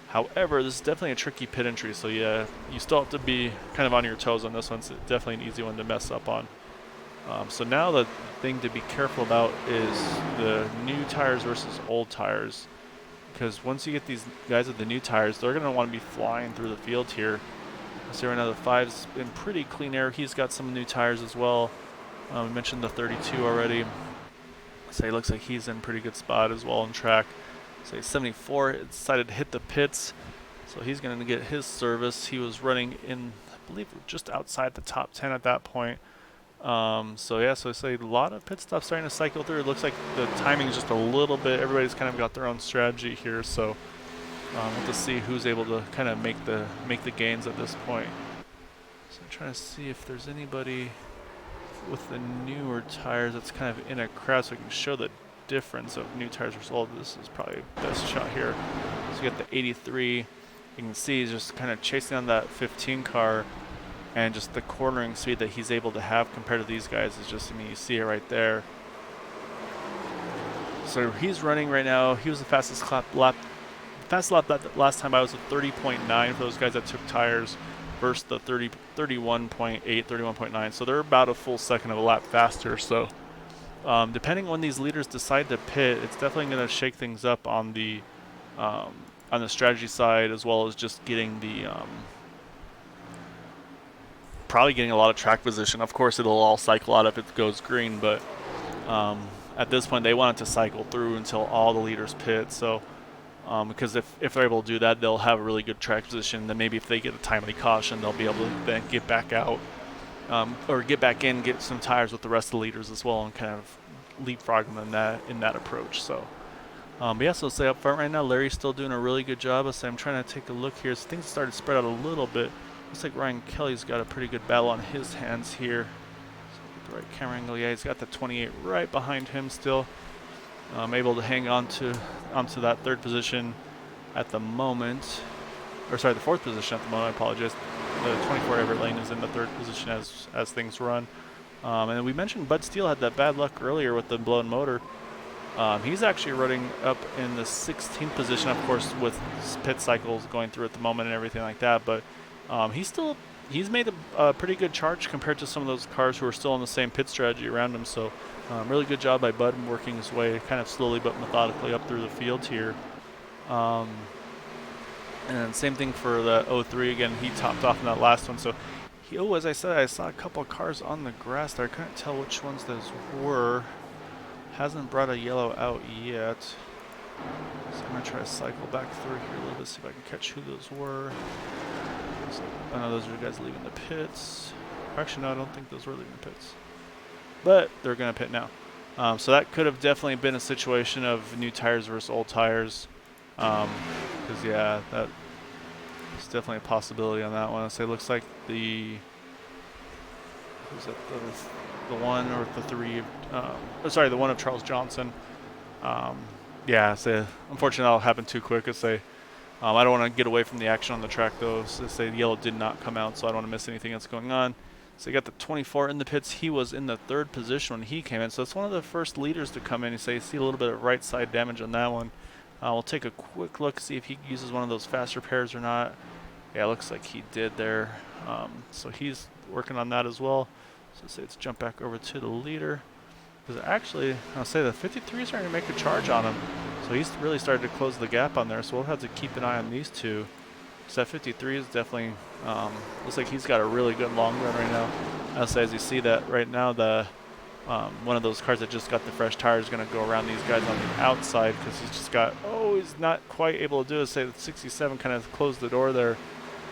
G: However, this is definitely a tricky pit entry, so yeah, you still have to be kind of on your toes on this one. It's definitely an easy one to mess up on. So now the thing to be careful about is the new tires versus old tires. Because once you get these guys with the new tires, they're going to want to be flying through the field here. So right now the 5's in pretty clean air. He's got some new tires as well. We mentioned the 32 already. So it looks like he's in pretty good spot as well on track. So 74 decided to hit the pits. So he's going to get his service. He was running in, I believe, just outside the top 10 at that point. So yeah, so I say a lot of pit stops starting to cycle through. It looks like the timing is just a little bit. Everybody's kind of got their own strategy here. So we'll have to see who's able to kind of make the gains at this point. So I'm trying to see if there's anybody with the newer tires that's kind of in a crowd so we can show the difference of new tires versus old. This is probably the best shot here. So you got the 83. You can see he's just kind of chasing on that 15 car, and just the cornering speed that he's able to have compared to these guys is just, I mean, you see it right there. So he's running right now. He was the fastest lap that last time I was at 30.9 for those guys that took tires versus the 31.8, 31.9. So they're about a full second of a lap faster. So depending on when these leaders decide to pit, it's definitely going to shake things up on the strategy side, as well as just getting the probably getting a lot of track position. Of course, it'll all cycle out if it goes green, but at this point, they want it to cycle through until all the leaders pit. So because if they're able to do that, they'll have a really good track position. Then maybe if they get a timely caution, they'll be able to then get back out or get back in, get some tires with the rest of the leaders as well, and kind of leapfrog them in that approach. So, but yeah, so say up front right now, Larry's still doing a really good job. So I'm trying to take a look here. So things started to spread out a little bit. Looks like Ryan Kelly's got a pretty good battle on his hands here. So get the right camera angle. Yeah, he's got the 28 right behind him still. Able to hang on onto that third position at the moment. Or sorry, the fourth position at the moment, I apologize. The 24 Everett Lane is in the third position as things run. And then we mentioned Bud Steele had that bad luck earlier with the blown motor. He's actually running up in the 16th position, of course, with pit cycles going through at the moment and everything like that. But he's made a pretty good charge compared to some of those cars who are still on the same pit strategy around him. So really good job by Bud working his way kind of slowly but methodically up through the field here. And same thing for the 03 again. He topped off in that last one. So as I said, I saw a couple of cars on the grass there. I couldn't tell which ones those were. Hasn't brought a yellow out yet. So I'm going to try to cycle back through here a little bit, see if I can catch who those were. So, I know those are the guys leaving the pits. Actually, no, I don't think those were leaving the pits. But they're going to pit now. So that could have definitely been a situation of new tires versus old tires. Because, yeah, that is definitely a possibility on that one. So it looks like the one or the three, sorry, the one of Charles Johnson. Yeah, so unfortunately that'll happen too quick. I don't want to get away from the action on the track though. So say the yellow did not come out, so I don't want to miss anything that's going on. So you got the 24 in the pits. He was in the third position when he came in. So it's one of the first leaders to come in. You see a little bit of right side damage on that one. We'll take a quick look, see if he uses one of those fast repairs or not. Yeah, it looks like he did there. So he's working on that as well. So say let's jump back over to the leader. Because actually, I'll say the 53 is starting to make a charge on him. So he's really started to close the gap on there. So we'll have to keep an eye on these two. So that 53 is definitely, looks like he's got a really good long run right now. I'll say as you see that right now, the one of those cars that just got the fresh tire is going to go around these guys on the outside because he's just got, he's not quite able to do it. Say that 67 kind of closed the door there.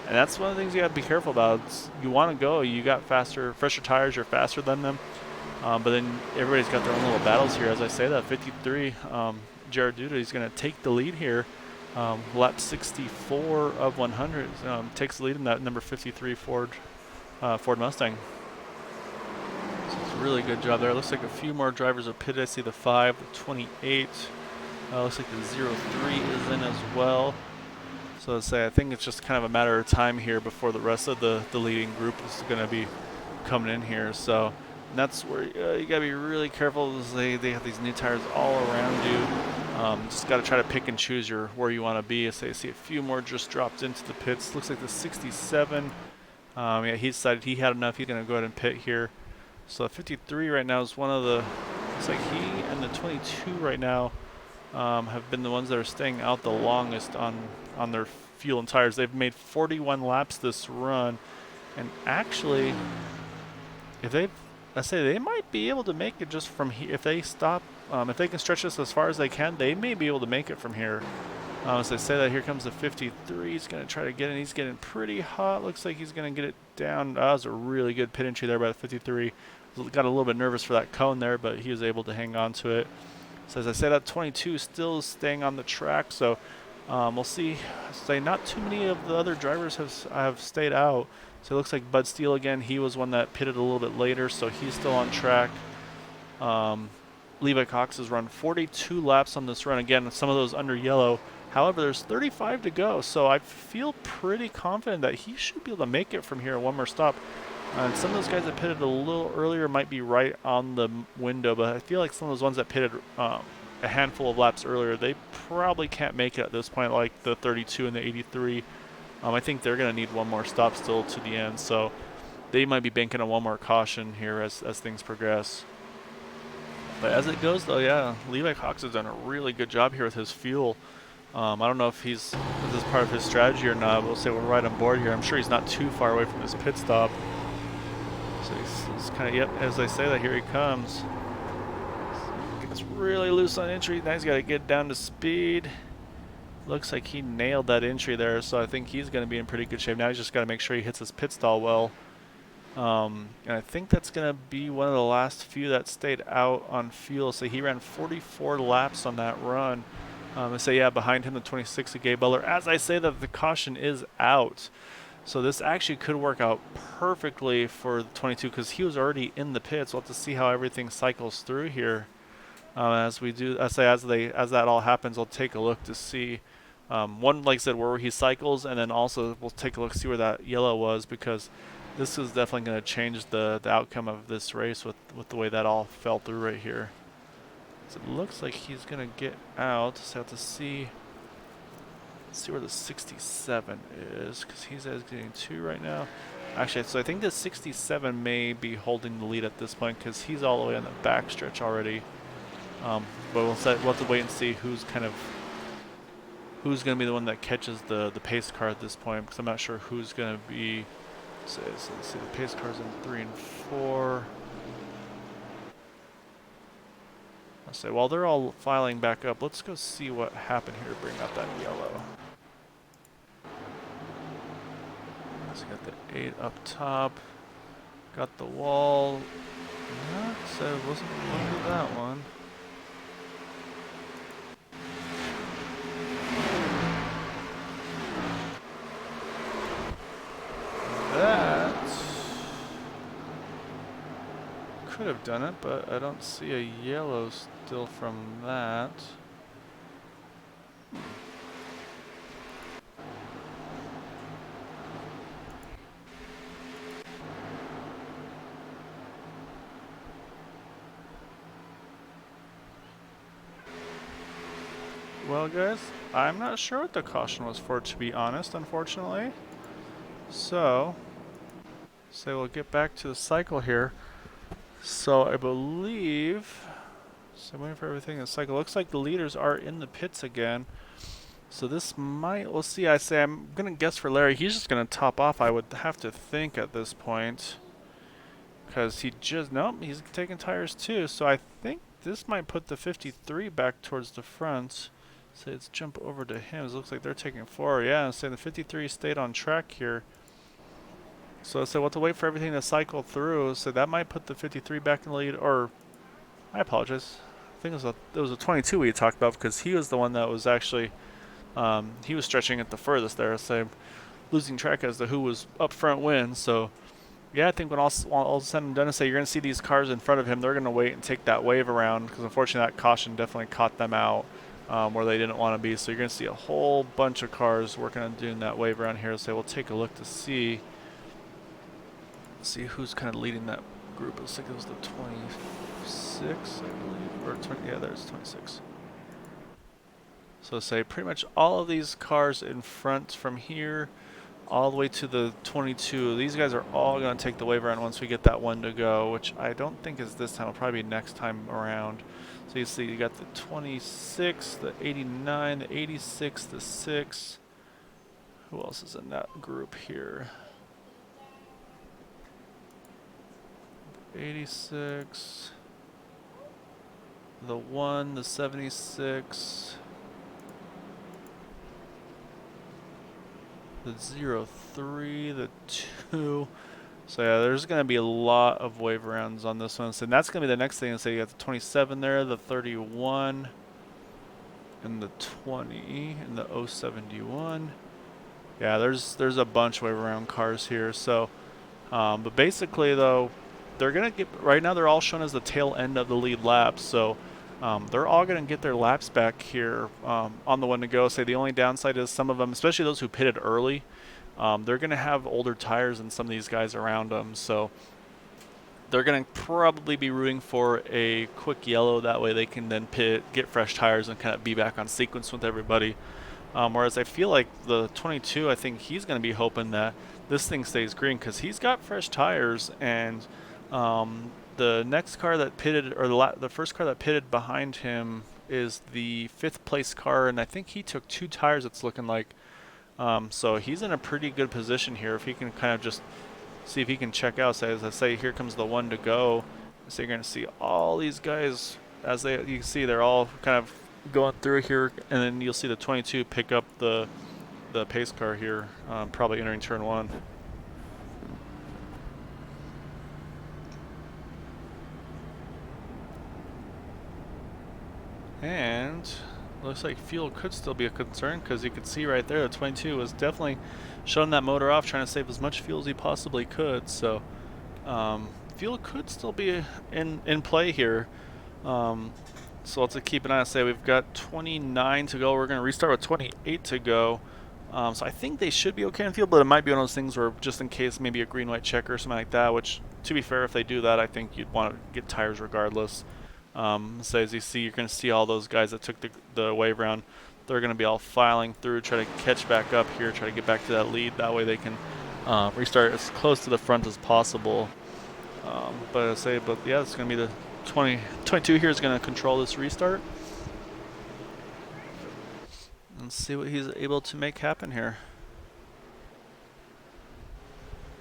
G: And that's one of the things you got to be careful about. You want to go, you got fresher tires, you're faster than them. But then everybody's got their own little battles here. As I say that, 53, Jared Duda, he's going to take the lead here. Lap 64 of 100 takes the lead in that number 53 Ford Mustang. So it's a really good job there. Looks like a few more drivers are pitted. I see the 5, the 28. Looks like the 03 is in as well. So I think it's just kind of a matter of time here before the rest of the leading group is going to be coming in here. So that's where you got to be really careful. They have these new tires all around you. Just got to try to pick and choose where you want to be. So you see a few more just dropped into the pits. Looks like the 67. Yeah, he decided he had enough. He's going to go ahead and pit here. So the 53 right now is one of the. Looks like he and the 22 right now have been the ones that are staying out the longest on their fuel and tires. They've made 41 laps this run, and actually, they might be able to make it just from here if they stop. If they can stretch this as far as they can, they may be able to make it from here. As I say that, here comes the 53. He's going to try to get in. He's getting pretty hot. Looks like he's going to get it down. That was a really good pit entry there by the 53. Got a little bit nervous for that cone there, but he was able to hang on to it. So as I said, that 22 still staying on the track. So we'll see. Say not too many of the other drivers have stayed out. So it looks like Bud Steele again. He was one that pitted a little bit later, so he's still on track. Levi Cox has run 42 laps on this run. Again, some of those under yellow. However, there's 35 to go, so I feel pretty confident that he should be able to make it from here. One more stop. And some of those guys that pitted a little earlier might be right on the window, but I feel like some of those ones that pitted a handful of laps earlier, they probably can't make it at this point, like the 32 and the 83. I think they're going to need one more stop still to the end, so they might be banking on one more caution here as things progress. But as it goes, though, yeah, Levi Cox has done a really good job here with his fuel. I don't know if this is part of his strategy or not. We'll say we're right on board here. I'm sure he's not too far away from his pit stop. So he's kind of, yep, as I say that, here he comes. Gets really loose on entry. Now he's got to get down to speed. Looks like he nailed that entry there, so I think he's going to be in pretty good shape. Now he's just got to make sure he hits his pit stall well. And I think that's going to be one of the last few that stayed out on fuel. So he ran 44 laps on that run. I say, yeah, behind him, the 26 of Gabe Butler. As I say that, the caution is out. So this actually could work out perfectly for the 22 because he was already in the pits. We'll have to see how everything cycles through here. As we do, as that all happens, I'll take a look to see one, like I said, where he cycles, and then also we'll take a look, see where that yellow was, because this is definitely going to change the outcome of this race with the way that all fell through right here. So it looks like he's going to get out. So I have to see where the 67 is, because he's getting 2 right now. Actually, so I think the 67 may be holding the lead at this point because he's all the way on the back stretch already. But we'll have to wait and see who's going to be the one that catches the pace car at this point, because I'm not sure who's going to be. So let's see, the pace car's in 3 and 4. I'll say while they're all filing back up, let's go see what happened here to bring out that yellow. So got the 8 up top, got the wall. Yeah, so it wasn't under that one. That could have done it, but I don't see a yellow still from that. Well, guys, I'm not sure what the caution was for, to be honest, unfortunately. So we'll get back to the cycle here. So I believe, so I'm waiting for everything to cycle. Looks like the leaders are in the pits again. So this might, we'll see. I'm going to guess for Larry, he's just going to top off, I would have to think at this point. Because nope, he's taking tires too. So I think this might put the 53 back towards the front. So let's jump over to him. It looks like they're taking 4. Yeah, so the 53 stayed on track here. So we'll have to wait for everything to cycle through. So that might put the 53 back in the lead. Or, I apologize. I think it was a 22 we talked about, because he was the one that was actually, he was stretching it the furthest there. So losing track as to who was up front wins. So yeah, I think when all is said and done, you're going to see these cars in front of him. They're going to wait and take that wave around, because unfortunately that caution definitely caught them out. Where they didn't want to be. So you're going to see a whole bunch of cars working on doing that wave around here. So we'll take a look to see who's kind of leading that group. It looks like it was the 26, I believe, or 20. Yeah, there's 26. So say pretty much all of these cars in front from here all the way to the 22. These guys are all going to take the wave around once we get that one to go, which I don't think is this time. It'll probably be next time around. So you see you got the 26, the 89, the 86, the 6. Who else is in that group here? 86, the 1, the 76, the 03, the 2. So yeah, there's going to be a lot of wave rounds on this one. So that's going to be the next thing. So you got the 27 there, the 31, and the 20, and the 071. Yeah, there's a bunch of wave around cars here. So, but basically though, they're gonna get right now. They're all shown as the tail end of the lead laps. So, they're all gonna get their laps back here on the one to go. Say the only downside is some of them, especially those who pitted early, they're gonna have older tires than some of these guys around them. So, they're gonna probably be rooting for a quick yellow. That way they can then pit, get fresh tires, and kind of be back on sequence with everybody. Whereas I feel like the 22, I think he's going to be hoping that this thing stays green because he's got fresh tires, and the next car that pitted, or the first car that pitted behind him is the 5th place car, and I think he took 2 tires, it's looking like. So he's in a pretty good position here if he can kind of just see if he can check out. So as I say, here comes the one to go. So you're going to see all these guys, as you can see, they're all kind of going through here, and then you'll see the 22 pick up the pace car here, probably entering turn 1. And looks like fuel could still be a concern because you could see right there the 22 was definitely shutting that motor off, trying to save as much fuel as he possibly could. So fuel could still be in play here. So let's keep an eye on. Say we've got 29 to go. We're going to restart with 28 to go. So I think they should be okay in field, but it might be one of those things where just in case maybe a green-white checker or something like that, which to be fair, if they do that, I think you'd want to get tires regardless. So as you see, you're going to see all those guys that took the wave round. They're going to be all filing through, try to catch back up here, try to get back to that lead. That way they can restart as close to the front as possible. But yeah, it's going to be the 22 here is going to control this restart. And see what he's able to make happen here.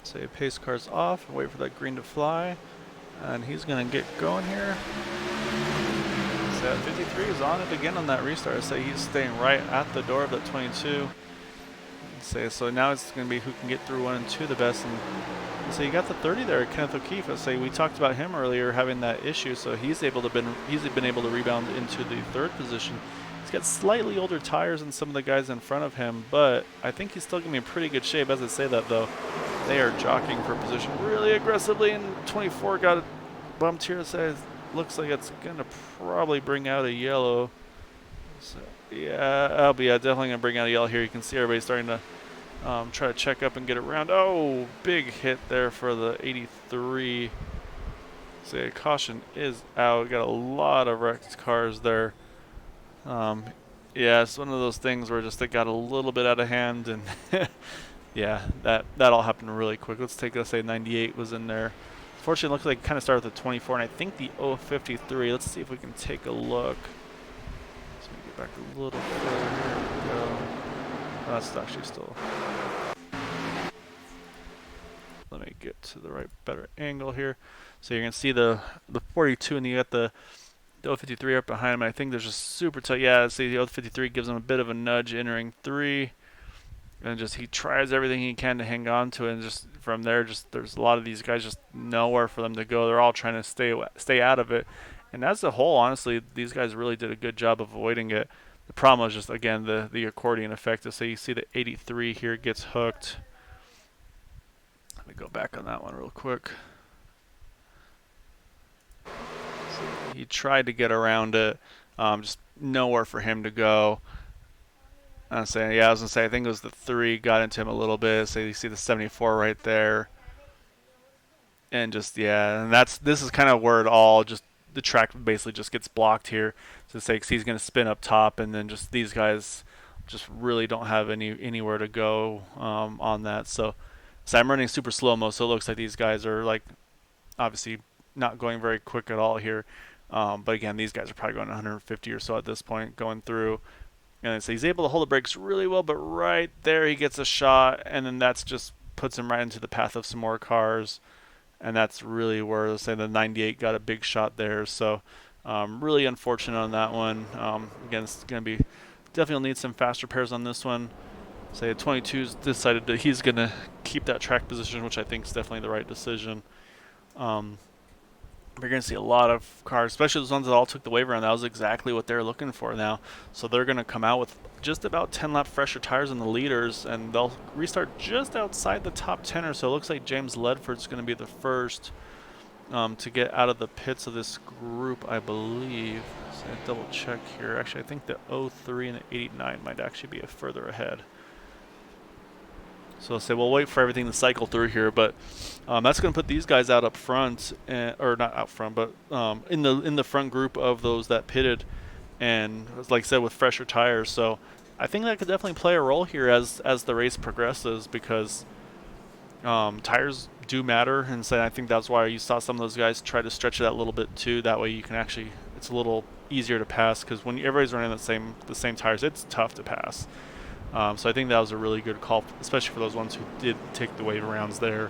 G: Say pace car's off, wait for that green to fly. And he's going to get going here. So 53 is on it again on that restart. So he's staying right at the door of that 22. So now it's going to be who can get through 1 and 2 the best. And so you got the 30 there, Kenneth O'Keefe. I say we talked about him earlier having that issue. So he's been able to rebound into the 3rd position. He's got slightly older tires than some of the guys in front of him, but I think he's still going to be in pretty good shape. As I say that though, they are jockeying for position really aggressively, and 24 got bumped here. So looks like it's going to probably bring out a yellow. So yeah, definitely going to bring out a yellow here. You can see everybody starting to try to check up and get around. Oh, big hit there for the 83. So caution is out. Got a lot of wrecked cars there. Yeah, it's one of those things where just it got a little bit out of hand, and yeah, that all happened really quick. Let's say 98 was in there. Fortunately, it looks like it kind of started with the 24, and I think the 053. Let's see if we can take a look. Let's get back a little further. Here we go. That's actually still. Let me get to the better angle here. So you're gonna see the 42, and you got the 053 up behind him. I think there's just super tight. Yeah, see the 053 gives him a bit of a nudge entering 3. And just he tries everything he can to hang on to it, and just from there, just there's a lot of these guys just nowhere for them to go. They're all trying to stay out of it. And as a whole, honestly, these guys really did a good job of avoiding it. The problem was just, again, the accordion effect. So you see the 83 here gets hooked. Let me go back on that one real quick. So he tried to get around it, just nowhere for him to go. I was going to say, I think it was the 3 got into him a little bit. So you see the 74 right there. And just, yeah, and this is kind of where it all just the track basically just gets blocked here. So say, 'cause he's going to spin up top, and then just these guys just really don't have anywhere to go on that. So I'm running super slow-mo, so it looks like these guys are like obviously not going very quick at all here. But again, these guys are probably going 150 or so at this point going through. And so he's able to hold the brakes really well, but right there he gets a shot, and then that's just puts him right into the path of some more cars. And that's really where, let's say, the 98 got a big shot there. So really unfortunate on that one. Again, it's going to be definitely need some fast repairs on this one. Say the 22's decided that he's going to keep that track position, which I think is definitely the right decision. We're going to see a lot of cars, especially those ones that all took the wave around. That was exactly what they're looking for now. So they're going to come out with just about 10 lap fresher tires in the leaders, and they'll restart just outside the top 10 or so. It looks like James Ledford's going to be the first to get out of the pits of this group, I believe. So I double check here. Actually, I think the 03 and the 89 might actually be further ahead. So I'll say we'll wait for everything to cycle through here, but that's going to put these guys out up front, or not out front, but in the front group of those that pitted, and like I said, with fresher tires. So I think that could definitely play a role here as the race progresses, because tires do matter, and so I think that's why you saw some of those guys try to stretch it out a little bit too. That way you can actually, it's a little easier to pass, because when everybody's running the same tires, it's tough to pass. So I think that was a really good call, especially for those ones who did take the wave rounds there.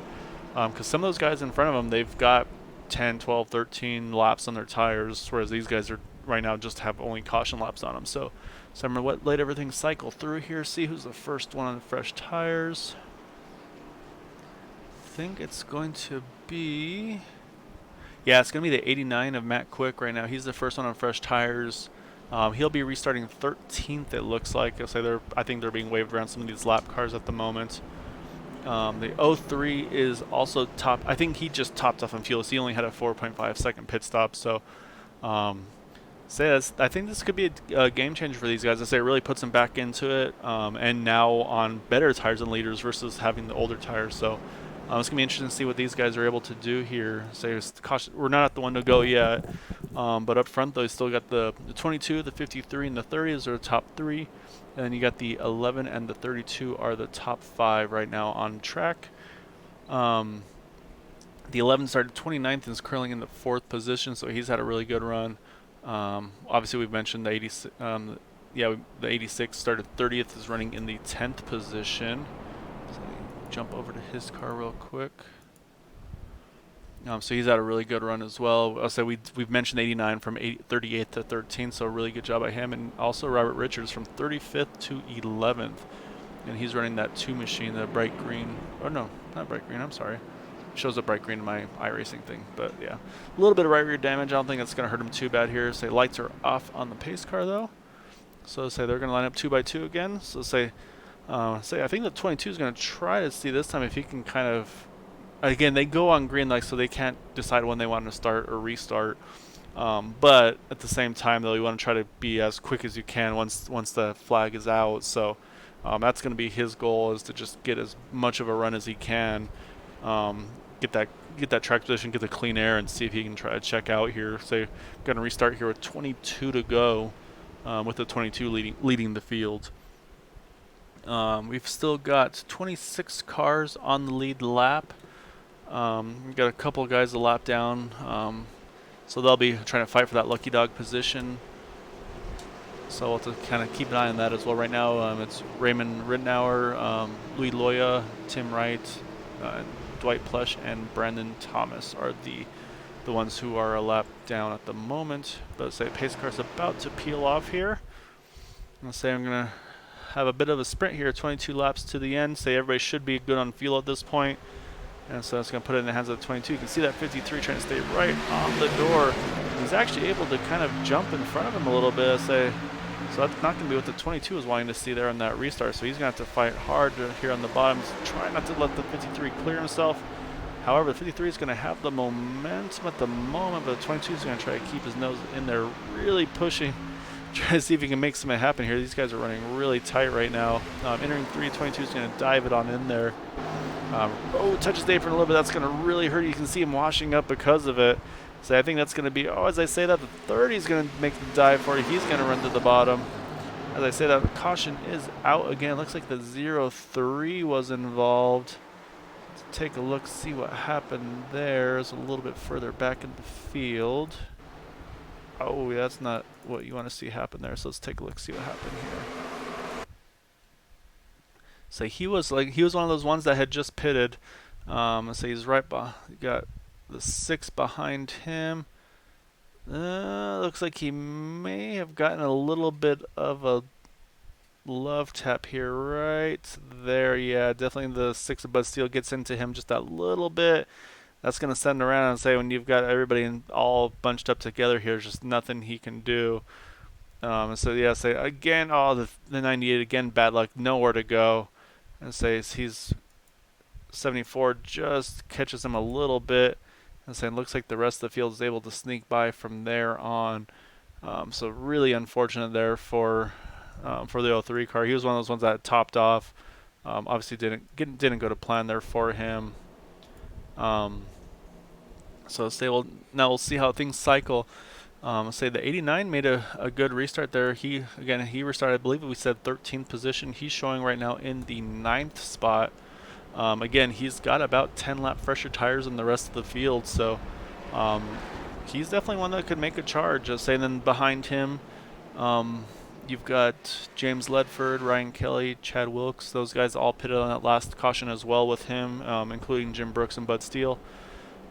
G: Because some of those guys in front of them, they've got 10, 12, 13 laps on their tires, whereas these guys are right now just have only caution laps on them. So I'm going to let everything cycle through here, see who's the first one on fresh tires. I think it's going to be... Yeah, it's going to be the 89 of Matt Quick right now. He's the first one on fresh tires. He'll be restarting 13th, it looks like. I think they're being waved around some of these lap cars at the moment. The 03 is also top. I think he just topped off on fuel, so he only had a 4.5 second pit stop. So I think this could be a game changer for these guys. I say it really puts them back into it, and now on better tires and leaders versus having the older tires. So it's going to be interesting to see what these guys are able to do here. We're not at the one to go yet, but up front, though, you still got the 22, the 53, and the 30 are the top three. And then you got the 11 and the 32 are the top 5 right now on track. The 11 started 29th and is curling in the 4th position, so he's had a really good run. Obviously, we've mentioned the 86. The 86 started 30th, is running in the 10th position. So jump over to his car real quick. So he's had a really good run as well. I'll say we've mentioned 89 from 38th to 13th, so a really good job by him. And also Robert Richards from 35th to 11th. And he's running that 2 machine, the bright green. Oh, no, not bright green, I'm sorry. It shows up bright green in my iRacing thing. But, yeah, a little bit of right rear damage. I don't think it's going to hurt him too bad here. Say lights are off on the pace car, though. So say they're going to line up 2 by 2 again. So say I think the 22 is going to try to see this time if he can kind of... Again, they go on green light, so they can't decide when they want to start or restart. But at the same time, though, you want to try to be as quick as you can once the flag is out. So that's going to be his goal, is to just get as much of a run as he can, get that track position, get the clean air, and see if he can try to check out here. So going to restart here with 22 to go, with the 22 leading the field. We've still got 26 cars on the lead lap. We've got a couple guys a lap down, so they'll be trying to fight for that lucky dog position. So we'll have to kind of keep an eye on that as well. Right now, it's Raymond Rittenauer, Louis Loya, Tim Wright, Dwight Plush, and Brandon Thomas are the ones who are a lap down at the moment. But say pace car's about to peel off here. Let's say I'm gonna have a bit of a sprint here, 22 laps to the end. Say everybody should be good on fuel at this point. And so it's going to put it in the hands of the 22. You can see that 53 trying to stay right on the door. He's actually able to kind of jump in front of him a little bit. So that's not going to be what the 22 is wanting to see there on that restart. So he's going to have to fight hard here on the bottom. Try not to let the 53 clear himself. However, the 53 is going to have the momentum at the moment, but the 22 is going to try to keep his nose in there, really pushing. Try to see if he can make something happen here. These guys are running really tight right now. Entering 3, 22 is going to dive it on in there. Touches the apron a little bit. That's going to really hurt. You can see him washing up because of it. So I think that's going to be, as I say that, the 30 is going to make the dive for it. He's going to run to the bottom. As I say that, caution is out again. Looks like the 0-3 was involved. Let's take a look, see what happened there. It's a little bit further back in the field. Oh, yeah, that's not what you want to see happen there. So let's take a look, see what happened here. So he was one of those ones that had just pitted. So he's right behind. Got the 6 behind him. Looks like he may have gotten a little bit of a love tap here right there. Yeah, definitely the 6 of Bud Steele gets into him just that little bit. That's going to send him around and say when you've got everybody all bunched up together here, there's just nothing he can do. So yeah, say again, the 98 again, bad luck, nowhere to go. And say he's 74 just catches him a little bit. And saying looks like the rest of the field is able to sneak by from there on. So really unfortunate there for the 03 car. He was one of those ones that topped off. Obviously didn't go to plan there for him. So now we'll see how things cycle. Say the 89 made a good restart there. He restarted, I believe we said 13th position. He's showing right now in the 9th spot. Again, he's got about 10 lap fresher tires than the rest of the field, so he's definitely one that could make a charge. Say then behind him, you've got James Ledford, Ryan Kelly, Chad Wilks. Those guys all pitted on that last caution as well with him, including Jim Brooks and Bud Steele.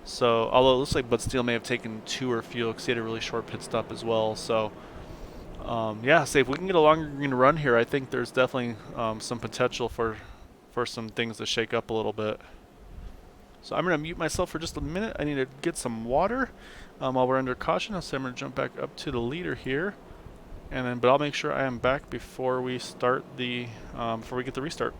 G: So, although it looks like Bud Steele may have taken 2 or fuel because he had a really short pit stop as well. So, yeah, say if we can get a longer green run here, I think there's definitely some potential for some things to shake up a little bit. So I'm going to mute myself for just a minute. I need to get some water while we're under caution. So I'm going to jump back up to the leader here, but I'll make sure I am back before we start before we get the restart.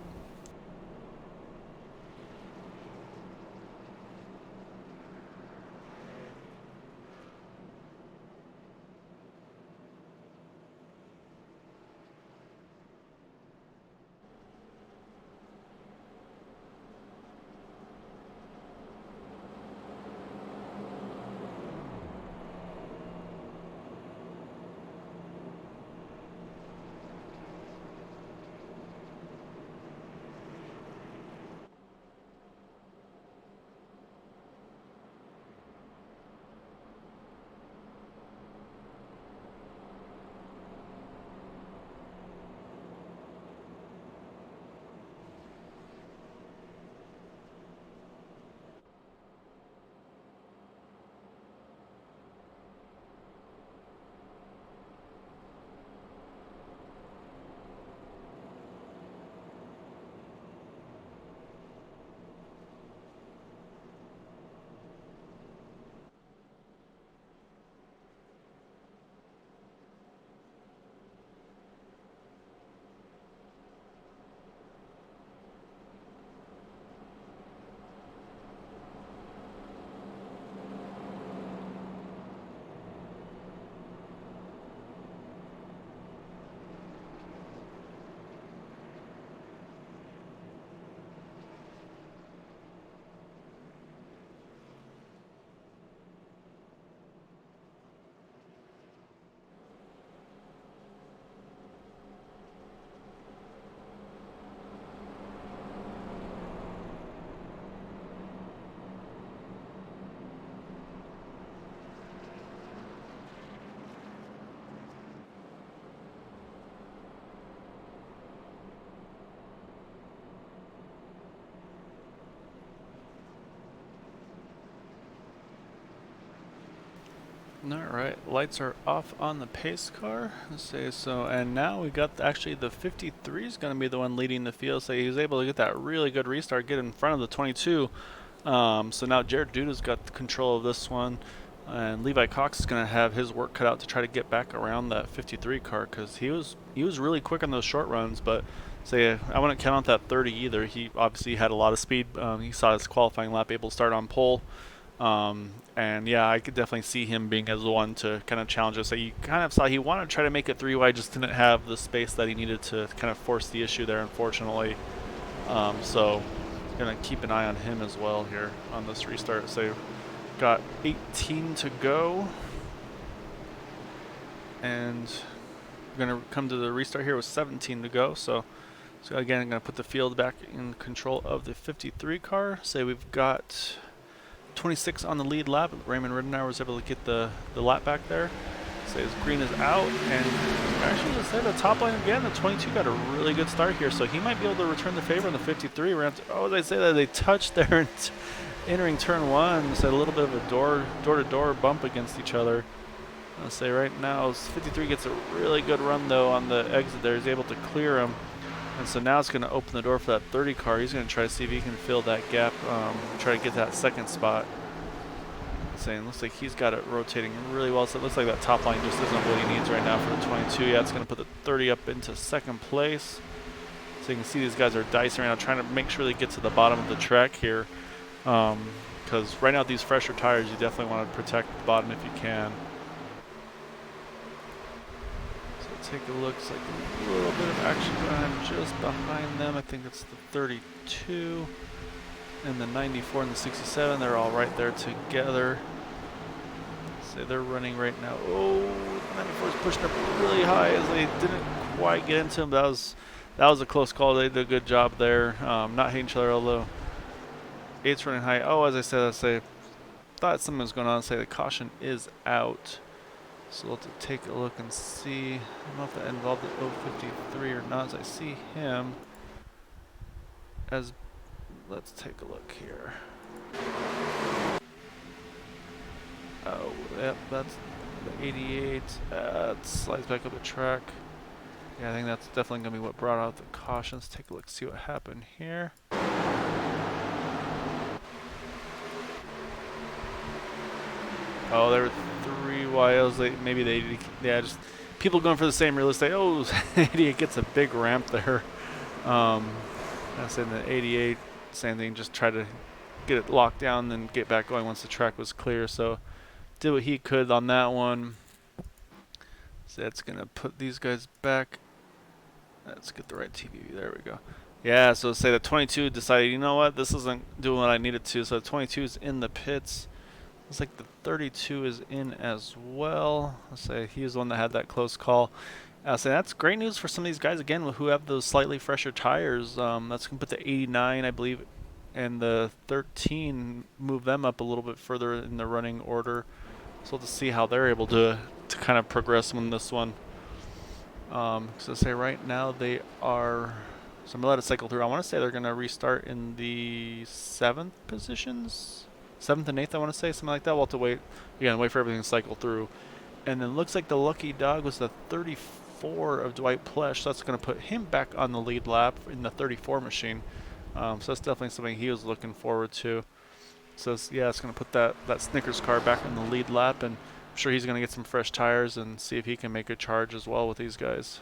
G: Alright, lights are off on the pace car. Let's say so, and now we got actually the 53 is going to be the one leading the field. So he was able to get that really good restart, get in front of the 22. So now Jared Duda's got the control of this one, and Levi Cox is going to have his work cut out to try to get back around that 53 car because he was really quick on those short runs. But say I wouldn't count out that 30 either. He obviously had a lot of speed. He saw his qualifying lap able to start on pole. And yeah, I could definitely see him being as the one to kind of challenge us. So you kind of saw he wanted to try to make it 3 wide, just didn't have the space that he needed to kind of force the issue there, unfortunately. So gonna keep an eye on him as well here on this restart. So got 18 to go. And we're going to come to the restart here with 17 to go. So again, I'm going to put the field back in control of the 53 car. Say we've got 26 on the lead lap. Raymond Ridenour was able to get the lap back there. Say his green is out, and actually let's say the top line again. The 22 got a really good start here, so he might be able to return the favor in the 53 round. Oh, they say that they touched there entering turn one. So a little bit of a door-to-door bump against each other. I'll say right now 53 gets a really good run though on the exit there. He's able to clear him, and so now it's going to open the door for that 30 car. He's going to try to see if he can fill that gap, try to get that second spot. Saying looks like he's got it rotating really well, so it looks like that top line just isn't what he needs right now for the 22. Yeah, it's going to put the 30 up into second place. So you can see these guys are dicing around trying to make sure they get to the bottom of the track here, because right now with these fresher tires you definitely want to protect the bottom if you can. So take a look, it's like a little bit of action going on just behind them. I think it's the 32 and the 94 and the 67. They're all right there together. So they're running right now. Oh, the 94 is pushing up really high as they didn't quite get into him. That was a close call. They did a good job there, not hitting each other, although 8's running high. Oh, as I said, thought something was going on. Say the caution is out. So we'll have to take a look and see. I don't know if that involved the 053 or not, as I see him as. Let's take a look here. Oh, yep, that's the 88. It slides back up the track. Yeah, I think that's definitely going to be what brought out the caution. Let's take a look, see what happened here. Oh, there were 3 YLs. Maybe they, yeah, just people going for the same real estate. Oh, 88 gets a big ramp there. That's in the 88. Same thing, just try to get it locked down, then get back going once the track was clear. So did what he could on that one. So that's gonna put these guys back. Let's get the right TV. There we go. Yeah, so say the 22 decided, you know what, this isn't doing what I needed to. So the 22 is in the pits. Looks like the 32 is in as well. Let's say he was the one that had that close call. So that's great news for some of these guys, again, who have those slightly fresher tires. That's going to put the 89, I believe, and the 13, move them up a little bit further in the running order. So we'll just see how they're able to kind of progress in this one. So say right now they are, so I'm going to let it cycle through. I want to say they're going to restart in the 7th positions. 7th and 8th, I want to say, something like that. We'll have to wait, again, wait for everything to cycle through. And then looks like the lucky dog was the 34 of Dwight Plesh, so that's going to put him back on the lead lap in the 34 machine. So that's definitely something he was looking forward to. So yeah, it's going to put that Snickers car back on the lead lap, and I'm sure he's going to get some fresh tires and see if he can make a charge as well with these guys.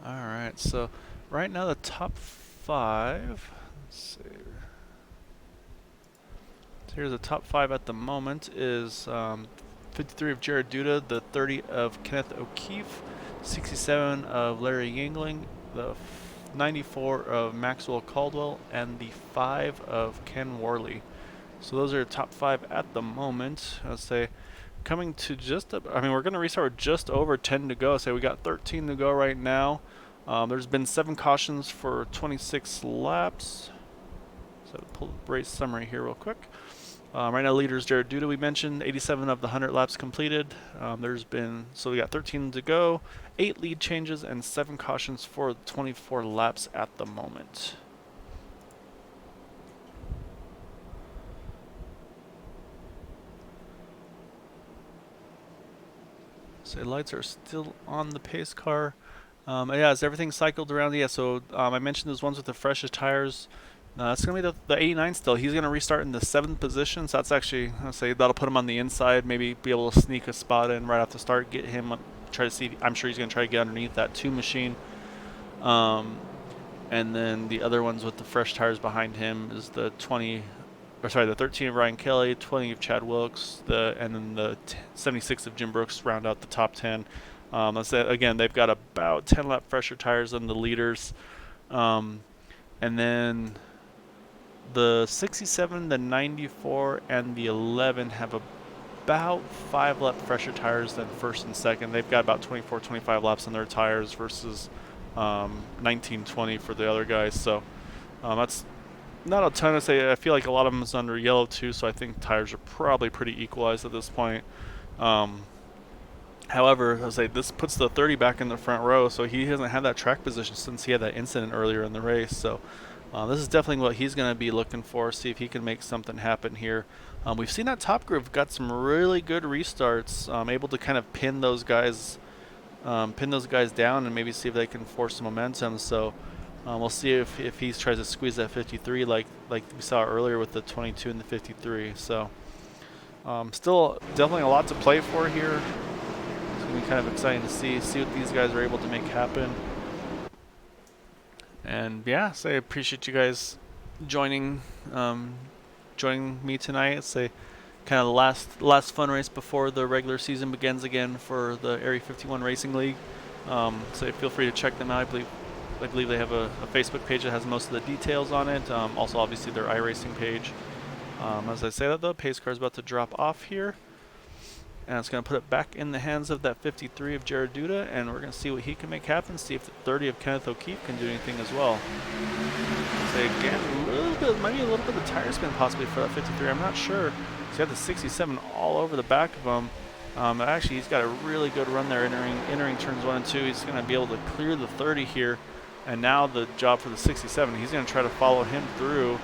G: Alright, so right now the top 5, let's see. So here's the top 5 at the moment is 53 of Jared Duda, the 30 of Kenneth O'Keefe, 67 of Larry Yingling, the 94 of Maxwell Caldwell, and the 5 of Ken Worley. So those are the top 5 at the moment. Let's say coming to just, I mean, we're going to restart with just over 10 to go. So we got 13 to go right now. There's been 7 cautions for 26 laps. So pull the race summary here real quick. Right now leaders Jared Duda, we mentioned, 87 of the 100 laps completed. There's been, so we got 13 to go, 8 lead changes, and 7 cautions for 24 laps at the moment. So lights are still on the pace car. Yeah, as everything cycled around, yeah, so I mentioned those ones with the freshest tires. It's going to be the 89 still. He's going to restart in the 7th position, so that's actually, I'll say, that'll put him on the inside, maybe be able to sneak a spot in right off the start, get him, try to see, I'm sure he's going to try to get underneath that 2 machine. And then the other ones with the fresh tires behind him is the 20 the 13 of Ryan Kelly, 20 of Chad Wilks, and then the 76 of Jim Brooks round out the top 10. Let's say, again, they've got about 10 lap fresher tires than the leaders. And then the 67, the 94, and the 11 have about 5 lap fresher tires than first and second. They've got about 24, 25 laps on their tires versus 19, 20 for the other guys. So that's not a ton to say. I feel like a lot of them is under yellow too, so I think tires are probably pretty equalized at this point. However, I'll say this puts the 30 back in the front row, so he hasn't had that track position since he had that incident earlier in the race. So this is definitely what he's going to be looking for, see if he can make something happen here. We've seen that top group got some really good restarts, able to kind of pin those guys down and maybe see if they can force some momentum. So we'll see if he tries to squeeze that 53 like we saw earlier with the 22 and the 53. So still definitely a lot to play for here. It's going to be kind of exciting to see what these guys are able to make happen. And yeah, so I appreciate you guys joining me tonight. Say kind of the last fun race before the regular season begins again for the Area 51 Racing League. So feel free to check them out. I believe they have a Facebook page that has most of the details on it. Also, obviously, their iRacing page. As I say that, though, pace car is about to drop off here. And it's going to put it back in the hands of that 53 of Jared Duda, and we're going to see what he can make happen, see if the 30 of Kenneth O'Keefe can do anything as well. So again, maybe a little bit of tire spin possibly for that 53, I'm not sure. So you have the 67 all over the back of him. Actually, he's got a really good run there entering turns 1 and 2. He's going to be able to clear the 30 here, and now the job for the 67, he's going to try to follow him through,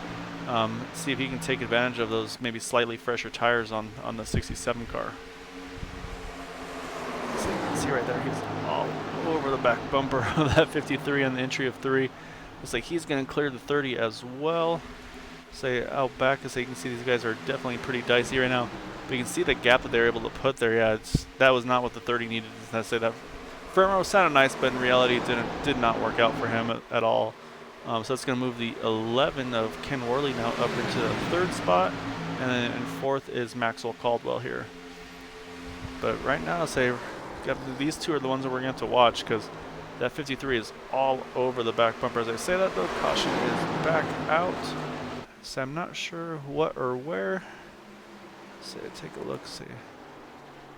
G: see if he can take advantage of those maybe slightly fresher tires on the 67 car. So you can see right there, he's all over the back bumper of that 53 on the entry of 3. Looks like he's going to clear the 30 as well. Say out back, so you can see these guys are definitely pretty dicey right now. But you can see the gap that they're able to put there. Yeah, that was not what the 30 needed. I say that front row sounded nice, but in reality, it did not work out for him at all. So it's going to move the 11 of Ken Worley now up into the 3rd spot, and then in 4th is Maxwell Caldwell here. But right now, these two are the ones that we're going to have to watch, because that 53 is all over the back bumper. As I say that, though, caution is back out. So I'm not sure what or where. So take a look. See,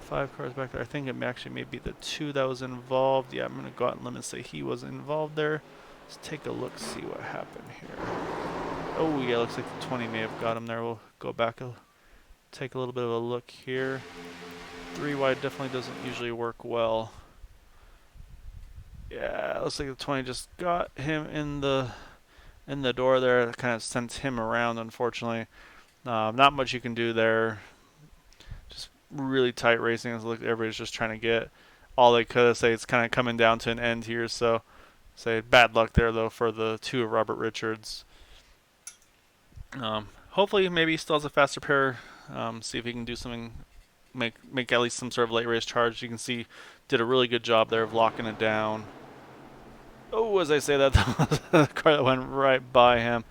G: 5 cars back there. I think it actually may be the 2 that was involved. Yeah, I'm going to go out on limb and say he was involved there. Let's take a look, see what happened here. Oh yeah, looks like the 20 may have got him there. We'll go back, take a little bit of a look here. 3 wide definitely doesn't usually work well. Yeah, looks like the 20 just got him in the door there. That kind of sent him around, unfortunately. Not much you can do there. Just really tight racing. Look, everybody's just trying to get all they could. Say it's kind of coming down to an end here. So, say bad luck there though for the 2 of Robert Richards. Hopefully, maybe he still has a faster pair. See if he can do something. Make at least some sort of late race charge. You can see did a really good job there of locking it down. Oh, as I say that, the car that went right by him.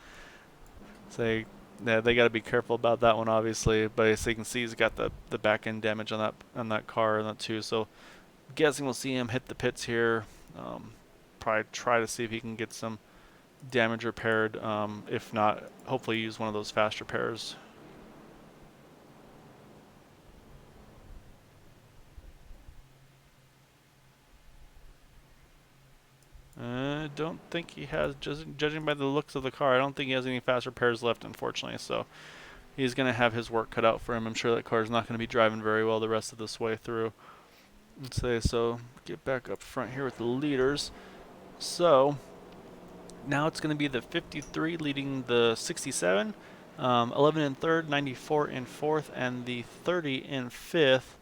G: So yeah, they got to be careful about that one, obviously. But as you can see, he's got the back end damage on that car and that too. So, I'm guessing we'll see him hit the pits here. Probably try to see if he can get some damage repaired. If not, hopefully use one of those fast repairs. I don't think he has, judging by the looks of the car, I don't think he has any fast repairs left, unfortunately. So he's going to have his work cut out for him. I'm sure that car is not going to be driving very well the rest of this way through. Let's say, so get back up front here with the leaders. So now it's going to be the 53 leading the 67, 11 in 3rd, 94 in 4th, and the 30 in 5th.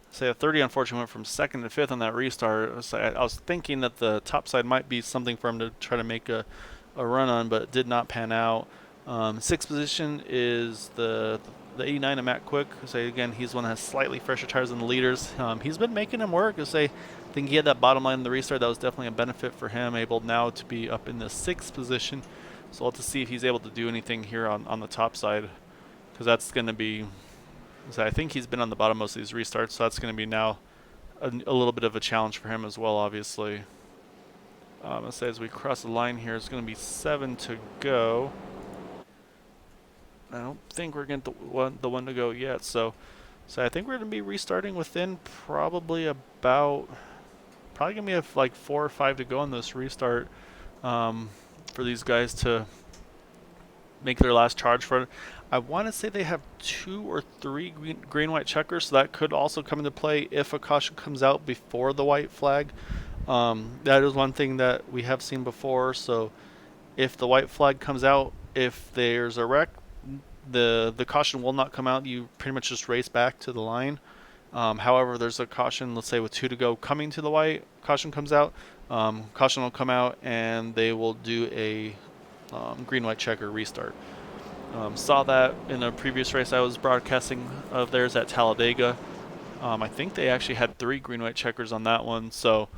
G: Say a 30 unfortunately went from 2nd to 5th on that restart. So I was thinking that the top side might be something for him to try to make a run on, but it did not pan out. 6th position is the 89 of Matt Quick. Say again, he's one that has slightly fresher tires than the leaders. He's been making him work. I think he had that bottom line in the restart. That was definitely a benefit for him. Able now to be up in the 6th position. So we'll have to see if he's able to do anything here on the top side. because that's going to be, so I think he's been on the bottom most of these restarts, so that's going to be now a little bit of a challenge for him as well, obviously. Let's say as we cross the line here, it's going to be 7 to go. I don't think we're getting the one to go yet, so I think we're going to be restarting within probably going to be like 4 or 5 to go on this restart for these guys to make their last charge for it. I want to say they have 2 or 3 green-white checkers, so that could also come into play if a caution comes out before the white flag. That is one thing that we have seen before, so if the white flag comes out, if there's a wreck, the caution will not come out. You pretty much just race back to the line. However, there's a caution, let's say with 2 to go coming to the white, caution comes out, caution will come out and they will do a green-white checker restart. Saw that in a previous race I was broadcasting of theirs at Talladega. I think they actually had 3 green-white checkers on that one, so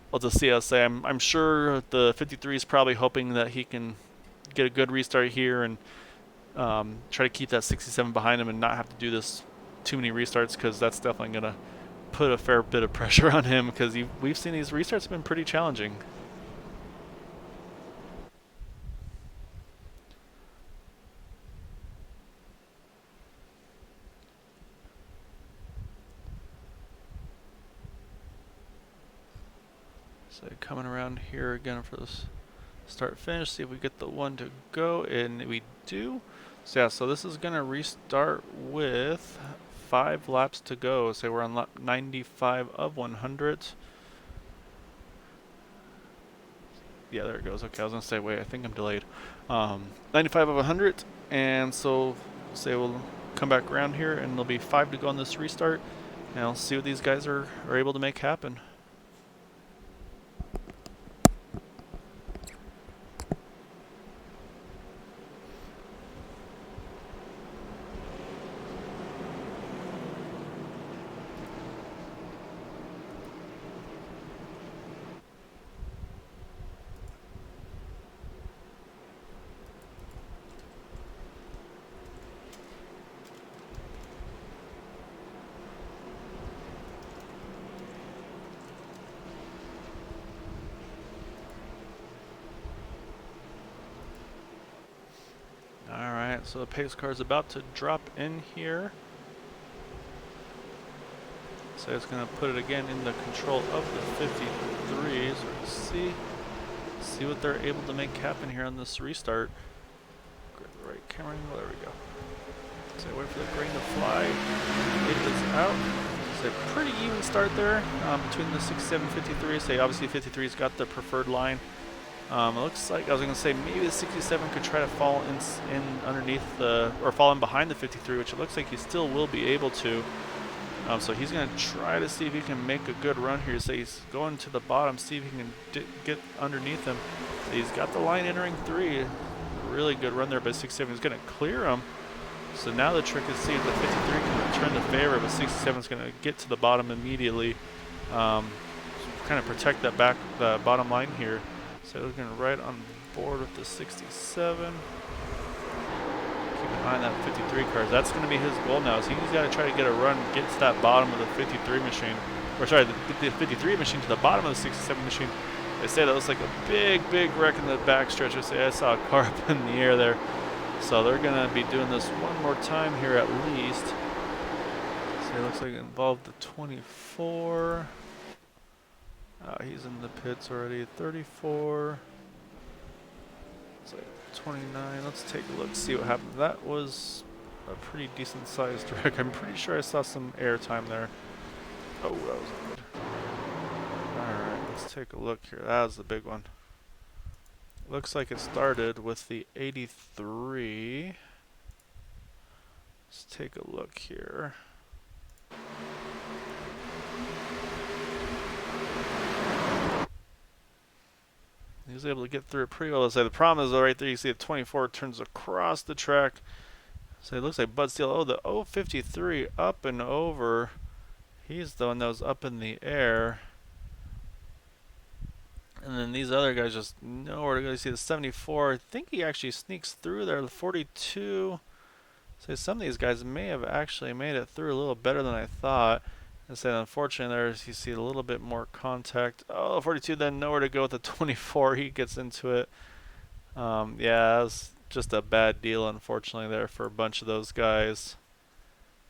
G: we'll just see. I'll say I'm sure the 53 is probably hoping that he can get a good restart here and try to keep that 67 behind him and not have to do this too many restarts, because that's definitely going to put a fair bit of pressure on him, because we've seen these restarts have been pretty challenging. So coming around here again for this start finish, see if we get the one to go, and we do. So yeah, so this is gonna restart with 5 laps to go. So we're on lap 95 of 100. Yeah, there it goes. Okay, I was gonna say, wait, I think I'm delayed. 95 of 100, and so say we'll come back around here, and there'll be 5 to go on this restart, and I'll see what these guys are able to make happen. So the pace car is about to drop in here. So it's going to put it again in the control of the 53s. So see what they're able to make happen here on this restart. Grab the right camera angle. There we go. So wait for the grain to fly. It is out. So a pretty even start there between the 67 and 53. So obviously 53's got the preferred line. It looks like, I was going to say, maybe the 67 could try to fall in underneath or fall in behind the 53, which it looks like he still will be able to. So he's going to try to see if he can make a good run here. So he's going to the bottom, see if he can get underneath him. So he's got the line entering 3. Really good run there by 67. He's going to clear him. So now the trick is see if the 53 can return the favor, but 67 is going to get to the bottom immediately. Kind of protect that the bottom line here. So we're going to right on board with the 67. Keep an eye on that 53 car. That's going to be his goal now. So he's got to try to get a run, get to that bottom of the 53 machine. Or sorry, the 53 machine to the bottom of the 67 machine. They say that looks like a big wreck in the backstretch. I saw a car up in the air there. So they're going to be doing this one more time here at least. So it looks like it involved the 24. He's in the pits already. 34. It's like 29. Let's take a look, see what happened. That was a pretty decent sized wreck. I'm pretty sure I saw some air time there. Oh, that was good. Alright, let's take a look here. That was the big one. Looks like it started with the 83. Let's take a look here. He was able to get through it pretty well. The problem is right there, you see the 24 turns across the track. So it looks like Bud Steele. Oh, the 053 up and over. He's the one that was up in the air. And then these other guys just nowhere to go. You see the 74. I think he actually sneaks through there. The 42. So some of these guys may have actually made it through a little better than I thought. I said, unfortunately, there's you see a little bit more contact. Oh, 42 then nowhere to go with the 24. He gets into it. Yeah, that was just a bad deal, unfortunately, there for a bunch of those guys.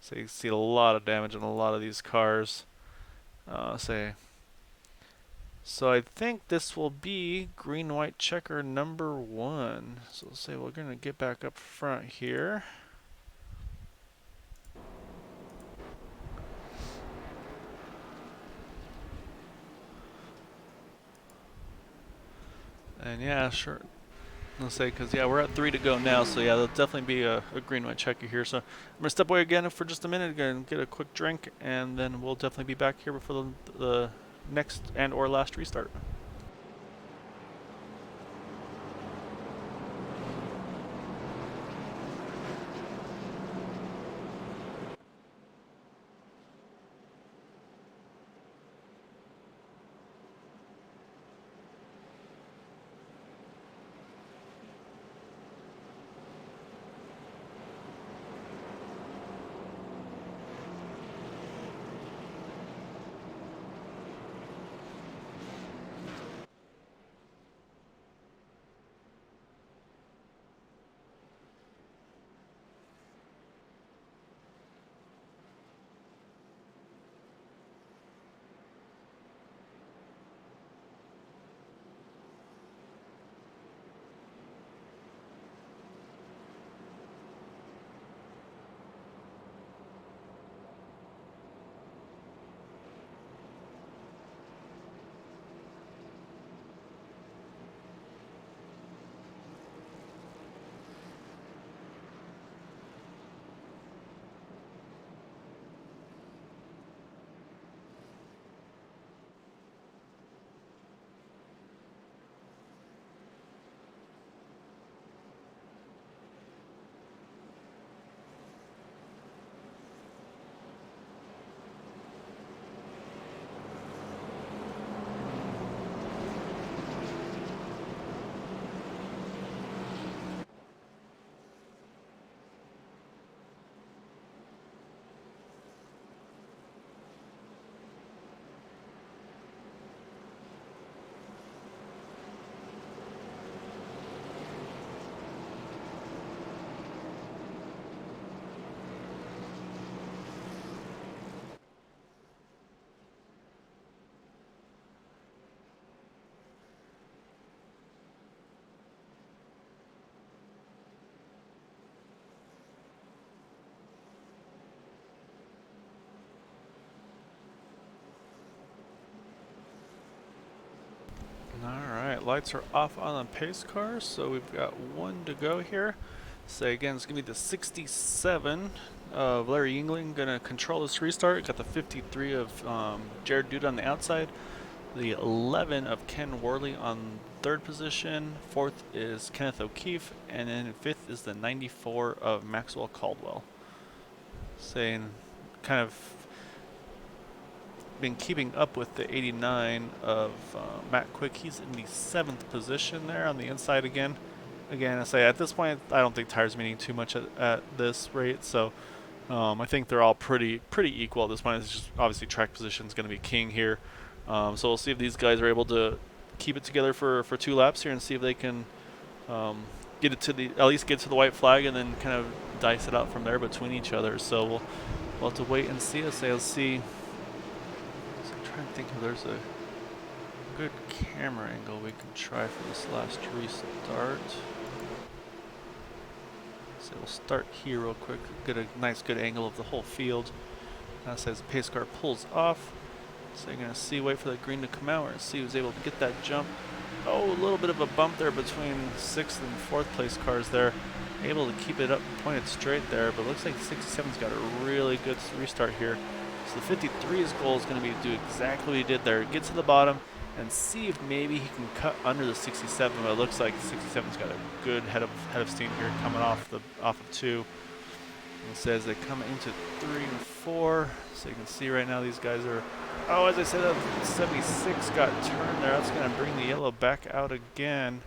G: So you see a lot of damage on a lot of these cars. So I think this will be green-white checker number 1. So say we're going to get back up front here. And yeah, sure. Let's say, because yeah, we're at 3 to go now, so yeah, there'll definitely be a green-white checker here. So I'm going to step away again for just a minute and get a quick drink, and then we'll definitely be back here before the next and or last restart. Alright, lights are off on the pace car, so we've got 1 to go here. So again, it's going to be the 67 of Larry Yingling going to control this restart. Got the 53 of Jared Duda on the outside. The 11 of Ken Worley on 3rd position. 4th is Kenneth O'Keefe. And then 5th is the 94 of Maxwell Caldwell. Saying kind of been keeping up with the 89 of Matt Quick. He's in the 7th position there on the inside again. Again, I say at this point, I don't think tires meaning too much at this rate. So I think they're all pretty equal at this point. It's just obviously track position is going to be king here. So we'll see if these guys are able to keep it together for 2 laps here and see if they can get it to at least get to the white flag and then kind of dice it out from there between each other. So we'll have to wait and see. Let's see. I'm trying to think if there's a good camera angle we can try for this last restart. So we'll start here real quick, get a nice good angle of the whole field. As the pace car pulls off, so you're gonna wait for the green to come out and see who's able to get that jump. Oh, a little bit of a bump there between 6th and 4th place cars there. Able to keep it up pointed straight there, but looks like the 67's got a really good restart here. So the 53's goal is going to be to do exactly what he did there. Get to the bottom and see if maybe he can cut under the 67, but it looks like the 67's got a good head of steam here coming off of 2. And so as they come into 3 and 4, so you can see right now these guys are, oh, as I said, 76 got turned there. That's going to bring the yellow back out again.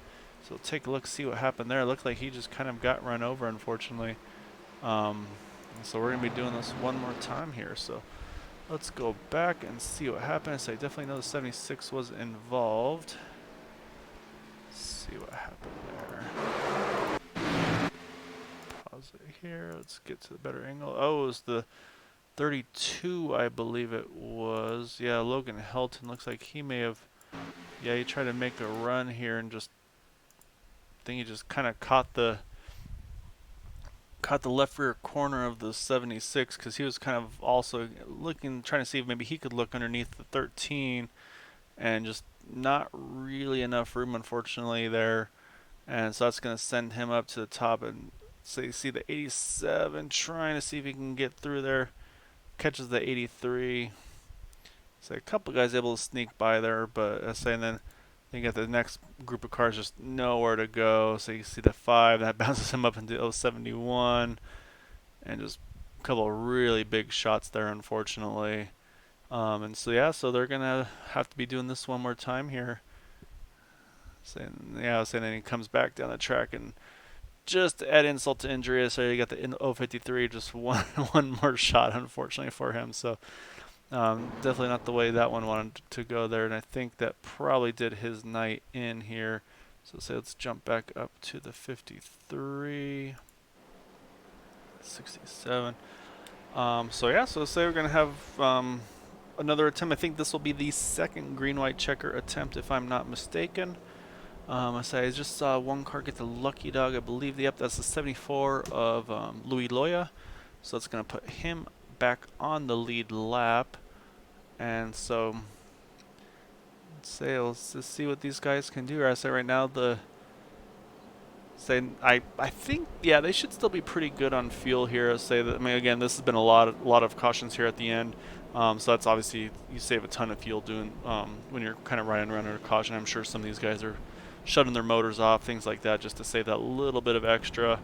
G: So take a look, see what happened there. It looked like he just kind of got run over, unfortunately. So we're gonna be doing this one more time here. So let's go back and see what happens. I definitely know the 76 was involved. Let's see what happened there. Pause it here. Let's get to the better angle. Oh, it was the 32, I believe it was. Yeah, Logan Helton looks like he may have. Yeah, he tried to make a run here and just. I think he just kind of caught the left rear corner of the 76 because he was kind of also looking, trying to see if maybe he could look underneath the 13, and just not really enough room, unfortunately, there. And so that's going to send him up to the top. And so you see the 87 trying to see if he can get through there. Catches the 83. So a couple guys able to sneak by there, but and then you got the next group of cars just nowhere to go. So you see the 5 that bounces him up into 071, and just a couple of really big shots there, unfortunately. And so yeah, so they're gonna have to be doing this one more time here. Saying then he comes back down the track, and just to add insult to injury, so you got the 053, just one more shot, unfortunately for him. So definitely not the way that one wanted to go there, and I think that probably did his night in here. So let's jump back up to the 53, 67. So yeah, so say we're gonna have another attempt. I think this will be the second green-white checker attempt, if I'm not mistaken. I just saw one car get the lucky dog. I believe that's the 74 of Louis Loya. So that's going to put him back on the lead lap. And so let's just see what these guys can do. I say right now I think they should still be pretty good on fuel here. Again, this has been a lot of cautions here at the end. So that's obviously, you save a ton of fuel doing when you're kind of riding around under caution. I'm sure some of these guys are shutting their motors off, things like that, just to save that little bit of extra.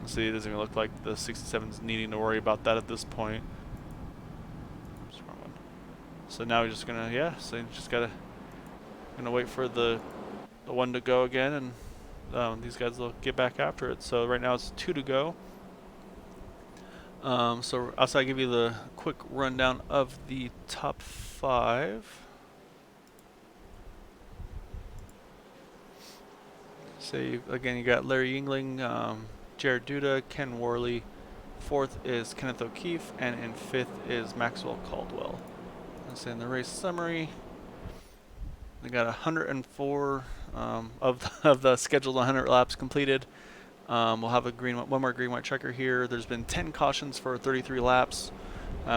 G: See, it doesn't even look like the 67's needing to worry about that at this point. So now we're just gonna, so you just gonna wait for the one to go again, and these guys will get back after it. So right now it's 2 to go. So I'll give you the quick rundown of the top 5. So you got Larry Yingling, Jared Duda, Ken Worley. 4th is Kenneth O'Keefe, and in 5th is Maxwell Caldwell. So in the race summary, they got 104 of the scheduled 100 laps completed. We'll have one more green-white checker here. There's been 10 cautions for 33 laps,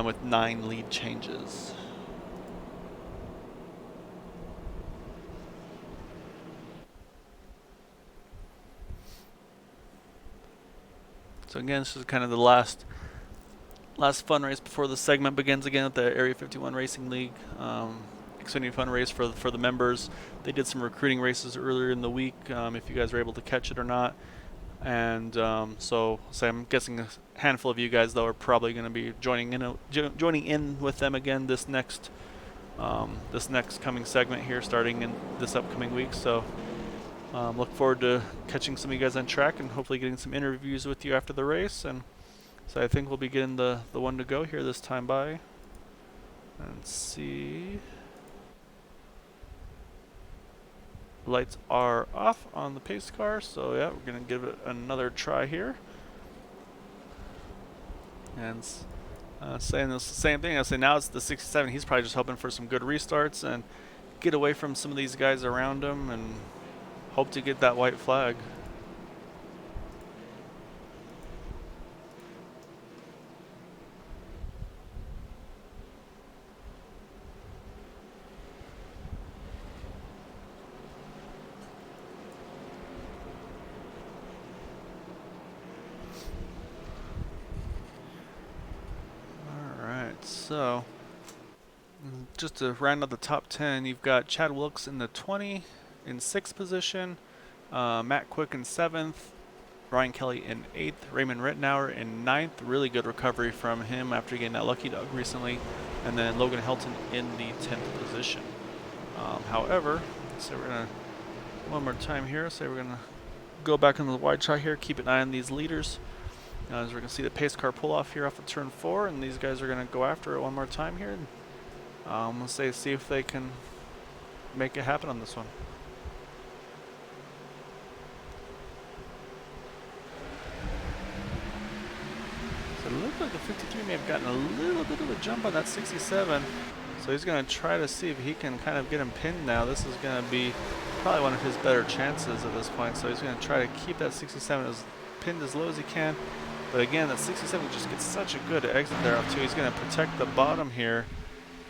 G: with 9 lead changes. So again, this is kind of the last fun race before the segment begins again at the Area 51 Racing League. Xfinity Fun race for the members. They did some recruiting races earlier in the week, if you guys were able to catch it or not. And so I'm guessing a handful of you guys, though, are probably going to be joining in with them again this next coming segment here, starting in this upcoming week. So look forward to catching some of you guys on track and hopefully getting some interviews with you after the race. And so I think we'll be getting the one to go here this time by. And see. Lights are off on the pace car, so yeah, we're gonna give it another try here. And saying the same thing. I say now it's the 67. He's probably just hoping for some good restarts and get away from some of these guys around him and hope to get that white flag. So, just to round out the top 10, you've got Chad Wilks in the 20 in 6th position, Matt Quick in 7th, Ryan Kelly in 8th, Raymond Rittenauer in 9th. Really good recovery from him after getting that lucky dog recently, and then Logan Helton in the 10th position. However, so we're gonna one more time here. So we're gonna go back into the wide shot here. Keep an eye on these leaders. As we're going to see the pace car pull off here off of turn 4, and these guys are going to go after it one more time here. And let's see if they can make it happen on this one. So it looks like the 53 may have gotten a little bit of a jump on that 67. So he's going to try to see if he can kind of get him pinned now. This is going to be probably one of his better chances at this point. So he's going to try to keep that 67 as pinned as low as he can. But again, that 67 just gets such a good exit there up too. He's going to protect the bottom here.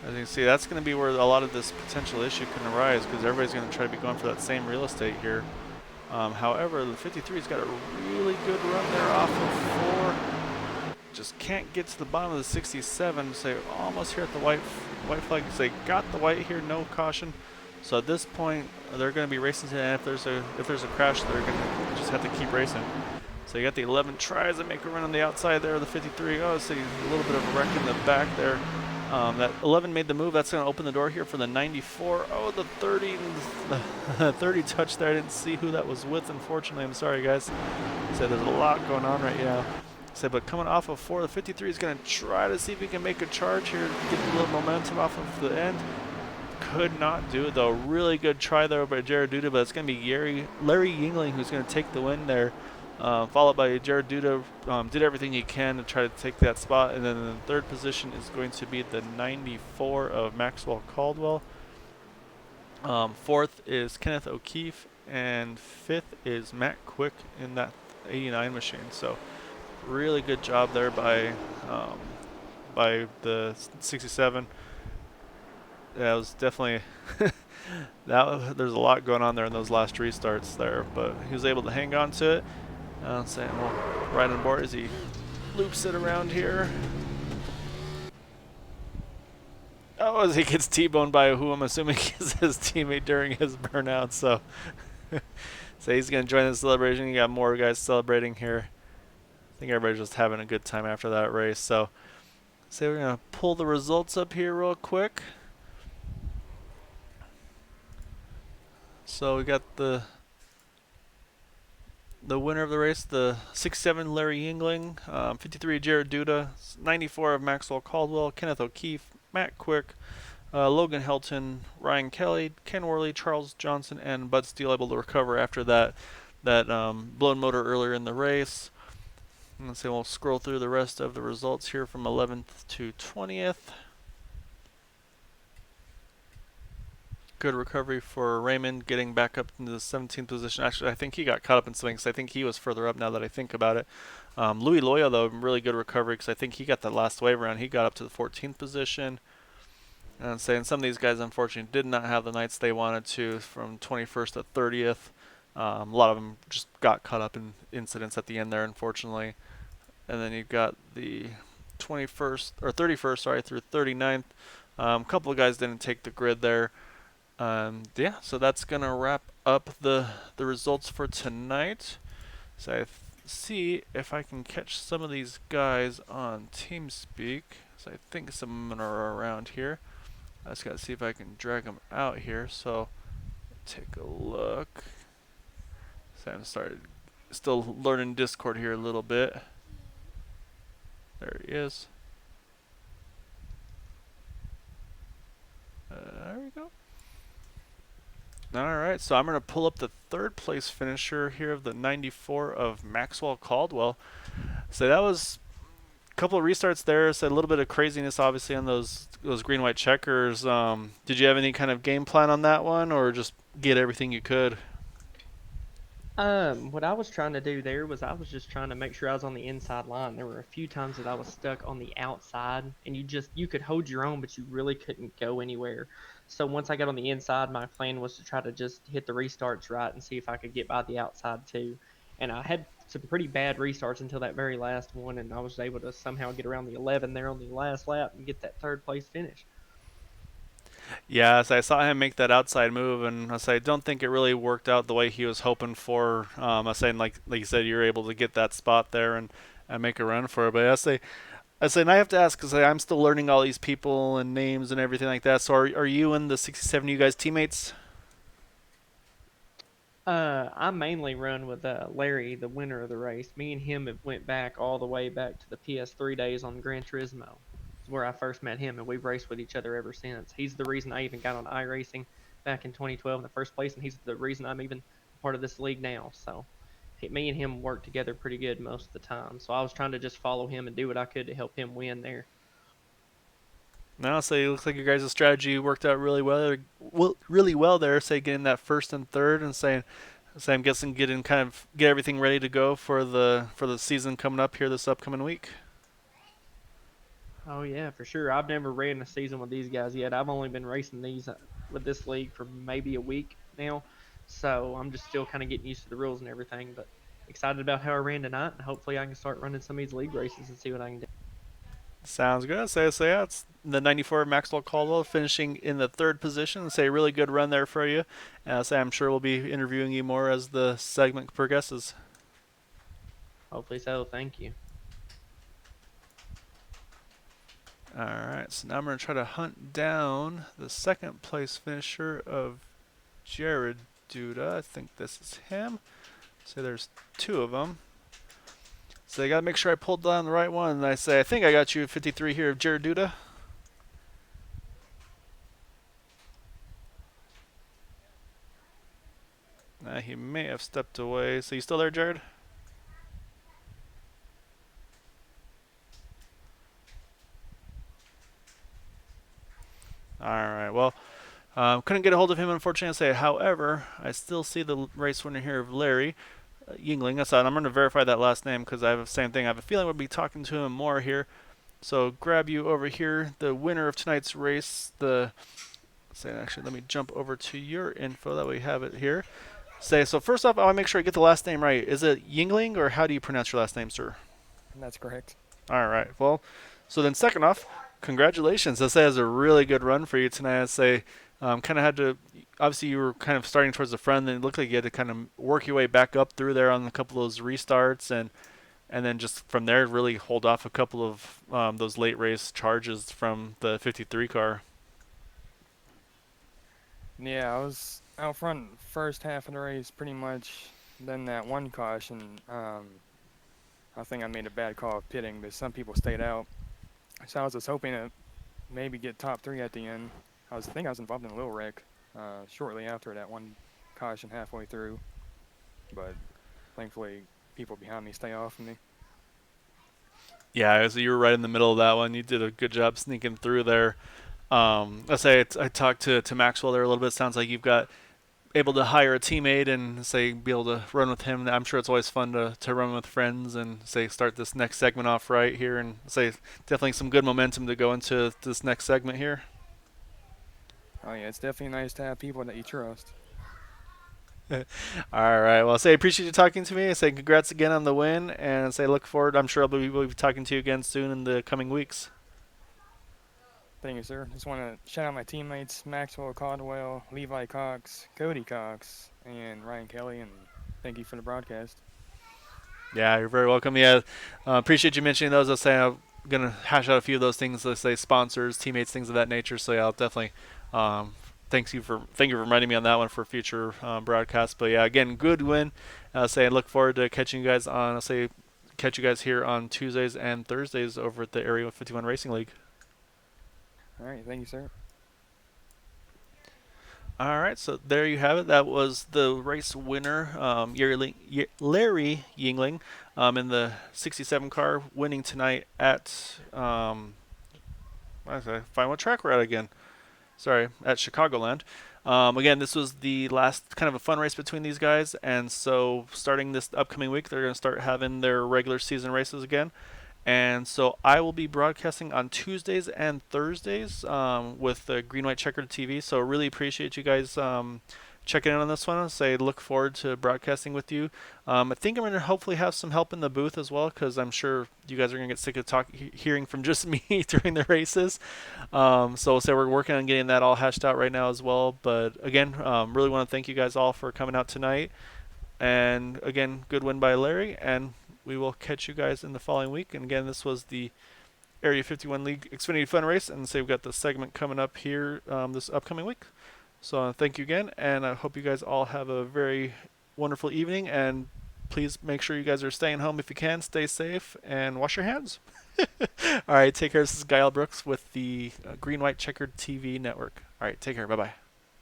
G: As you can see, that's going to be where a lot of this potential issue can arise, because everybody's going to try to be going for that same real estate here. However, the 53's got a really good run there off of 4. Just can't get to the bottom of the 67. So almost here at the white flag. So they got the white here, no caution. So at this point, they're going to be racing to the end. If there's a crash, they're going to just have to keep racing. So you got the 11 tries to make a run on the outside there of the 53. Oh, so a little bit of a wreck in the back there. That 11 made the move. That's going to open the door here for the 94. Oh, the 30, the 30 touch there. I didn't see who that was with, unfortunately. I'm sorry, guys. So there's a lot going on right now. So, but coming off of 4, the 53 is going to try to see if he can make a charge here, get a little momentum off of the end. Could not do it though. Really good try there by Jared Duda, but it's going to be Larry Yingling who's going to take the win there. Followed by Jared Duda, did everything he can to try to take that spot. And then in the 3rd position is going to be the 94 of Maxwell Caldwell. 4th is Kenneth O'Keefe, and 5th is Matt Quick in that 89 machine. So really good job there by the 67. That was definitely there's a lot going on there in those last restarts there, but he was able to hang on to it. Saying we'll ride on board as he loops it around here. Oh, as he gets T-boned by who I'm assuming is his teammate during his burnout. So, so he's going to join the celebration. You got more guys celebrating here. I think everybody's just having a good time after that race. So we're going to pull the results up here real quick. So we got the winner of the race, the 67 Larry Yingling, 53 Jared Duda, 94 of Maxwell Caldwell, Kenneth O'Keefe, Matt Quick, Logan Helton, Ryan Kelly, Ken Worley, Charles Johnson, and Bud Steele able to recover after that blown motor earlier in the race. And let's see, we'll scroll through the rest of the results here from 11th to 20th. Good recovery for Raymond, getting back up into the 17th position. Actually, I think he got caught up in something because I think he was further up now that I think about it. Louis Loya, though, really good recovery because I think he got that last wave around. He got up to the 14th position. And saying some of these guys, unfortunately, did not have the nights they wanted to from 21st to 30th. A lot of them just got caught up in incidents at the end there, unfortunately. And then you've got the 31st, sorry, through 39th. A couple of guys didn't take the grid there. Yeah, so that's going to wrap up the results for tonight. So I see if I can catch some of these guys on TeamSpeak. So I think some of them are around here. I just got to see if I can drag them out here. So take a look. So I'm still learning Discord here a little bit. There he is. There we go. Alright, so I'm going to pull up the 3rd place finisher here of the 94 of Maxwell Caldwell. So that was a couple of restarts there. So a little bit of craziness obviously on those green-white checkers. Did you have any kind of game plan on that one, or just get everything you could?
H: What I was trying to do there was I was just trying to make sure I was on the inside line. There were a few times that I was stuck on the outside, and you could hold your own, but you really couldn't go anywhere. So once I got on the inside, my plan was to try to just hit the restarts right and see if I could get by the outside too. And I had some pretty bad restarts until that very last one, and I was able to somehow get around the 11 there on the last lap and get that 3rd place finish.
G: Yeah, so I saw him make that outside move, and I don't think it really worked out the way he was hoping for. I was saying, like you said, you were able to get that spot there and make a run for it. But I say, and I have to ask because I'm still learning all these people and names and everything like that. So are you and the 67, you guys teammates?
H: I mainly run with Larry, the winner of the race. Me and him have went back all the way back to the PS3 days on Gran Turismo. It's where I first met him, and we've raced with each other ever since. He's the reason I even got on iRacing back in 2012 in the first place, and he's the reason I'm even part of this league now. So me and him work together pretty good most of the time. So I was trying to just follow him and do what I could to help him win there.
G: Now, so it looks like your guys' strategy worked out really well there. Say getting that first and third, and saying I'm guessing get everything ready to go for the season coming up here this upcoming week.
H: Oh yeah, for sure. I've never ran a season with these guys yet. I've only been racing these with this league for maybe a week now, so I'm just still kind of getting used to the rules and everything. But excited about how I ran tonight, and hopefully I can start running some of these league races and see what I can do.
G: Sounds good. So yeah, it's the 94 Maxwell Caldwell finishing in the third position. Say really good run there for you. So I'm sure we'll be interviewing you more as the segment progresses.
H: Hopefully so. Thank you.
G: All right, so now I'm going to try to hunt down the second place finisher of Jared Duda. I think this is him. So there's two of them. So I got to make sure I pulled down the right one. And I think I got you 53 here of Jared Duda. He may have stepped away. So you still there, Jared? Alright, well, couldn't get a hold of him, unfortunately. However, I still see the race winner here of Larry Yingling. I'm going to verify that last name because I have the same thing. I have a feeling we'll be talking to him more here. So grab you over here, the winner of tonight's race. Actually, let me jump over to your info. That way we have it here. So first off, I want to make sure I get the last name right. Is it Yingling, or how do you pronounce your last name, sir?
I: That's correct.
G: All right. Well, so then second off, congratulations. That was a really good run for you tonight. Kind of had to, obviously you were kind of starting towards the front, and it looked like you had to kind of work your way back up through there on a couple of those restarts, and then just from there really hold off a couple of those late race charges from the 53 car.
I: Yeah, I was out front first half of the race pretty much. Then that one caution, I think I made a bad call of pitting, but some people stayed out. So I was just hoping to maybe get top three at the end. I think I was involved in a little wreck shortly after that one caution halfway through. But thankfully, people behind me stay off of me.
G: Yeah, so you were right in the middle of that one. You did a good job sneaking through there. I talked to Maxwell there a little bit. Sounds like you've got able to hire a teammate and be able to run with him. I'm sure it's always fun to run with friends and start this next segment off right here, and definitely some good momentum to go into this next segment here.
I: Oh yeah, it's definitely nice to have people that you trust.
G: All right. Well, appreciate you talking to me. Congrats again on the win, and look forward. I'm sure we'll be talking to you again soon in the coming weeks.
I: Thank you, sir. Just want to shout out my teammates, Maxwell, Caldwell, Levi Cox, Cody Cox, and Ryan Kelly, and thank you for the broadcast.
G: Yeah, you're very welcome. Yeah, appreciate you mentioning those. I'm going to hash out a few of those things, sponsors, teammates, things of that nature. So, yeah, I'll definitely thank you for reminding me on that one for future broadcasts. But, yeah, again, good win. I look forward to catching you guys catch you guys here on Tuesdays and Thursdays over at the Area 51 Racing League.
I: All right, thank you, sir.
G: All right, so there you have it. That was the race winner, Larry Yingling, in the 67 car, winning tonight at find what track we're at again. Sorry, at Chicagoland. Again, this was the last kind of a fun race between these guys, and so starting this upcoming week, they're going to start having their regular season races again. And so I will be broadcasting on Tuesdays and Thursdays with the Green White Checkered TV. So really appreciate you guys checking in on this one. Look forward to broadcasting with you. I think I'm going to hopefully have some help in the booth as well, because I'm sure you guys are going to get sick of hearing from just me during the races. So we're working on getting that all hashed out right now as well. But again, really want to thank you guys all for coming out tonight. And again, good win by Larry, and we will catch you guys in the following week. And again, this was the Area 51 League Xfinity Fun Race, and we've got the segment coming up here this upcoming week. So thank you again, and I hope you guys all have a very wonderful evening, and please make sure you guys are staying home if you can. Stay safe and wash your hands. All right, take care. This is Guy L. Brooks with the Green White Checkered TV network. All right, take care. Bye-bye.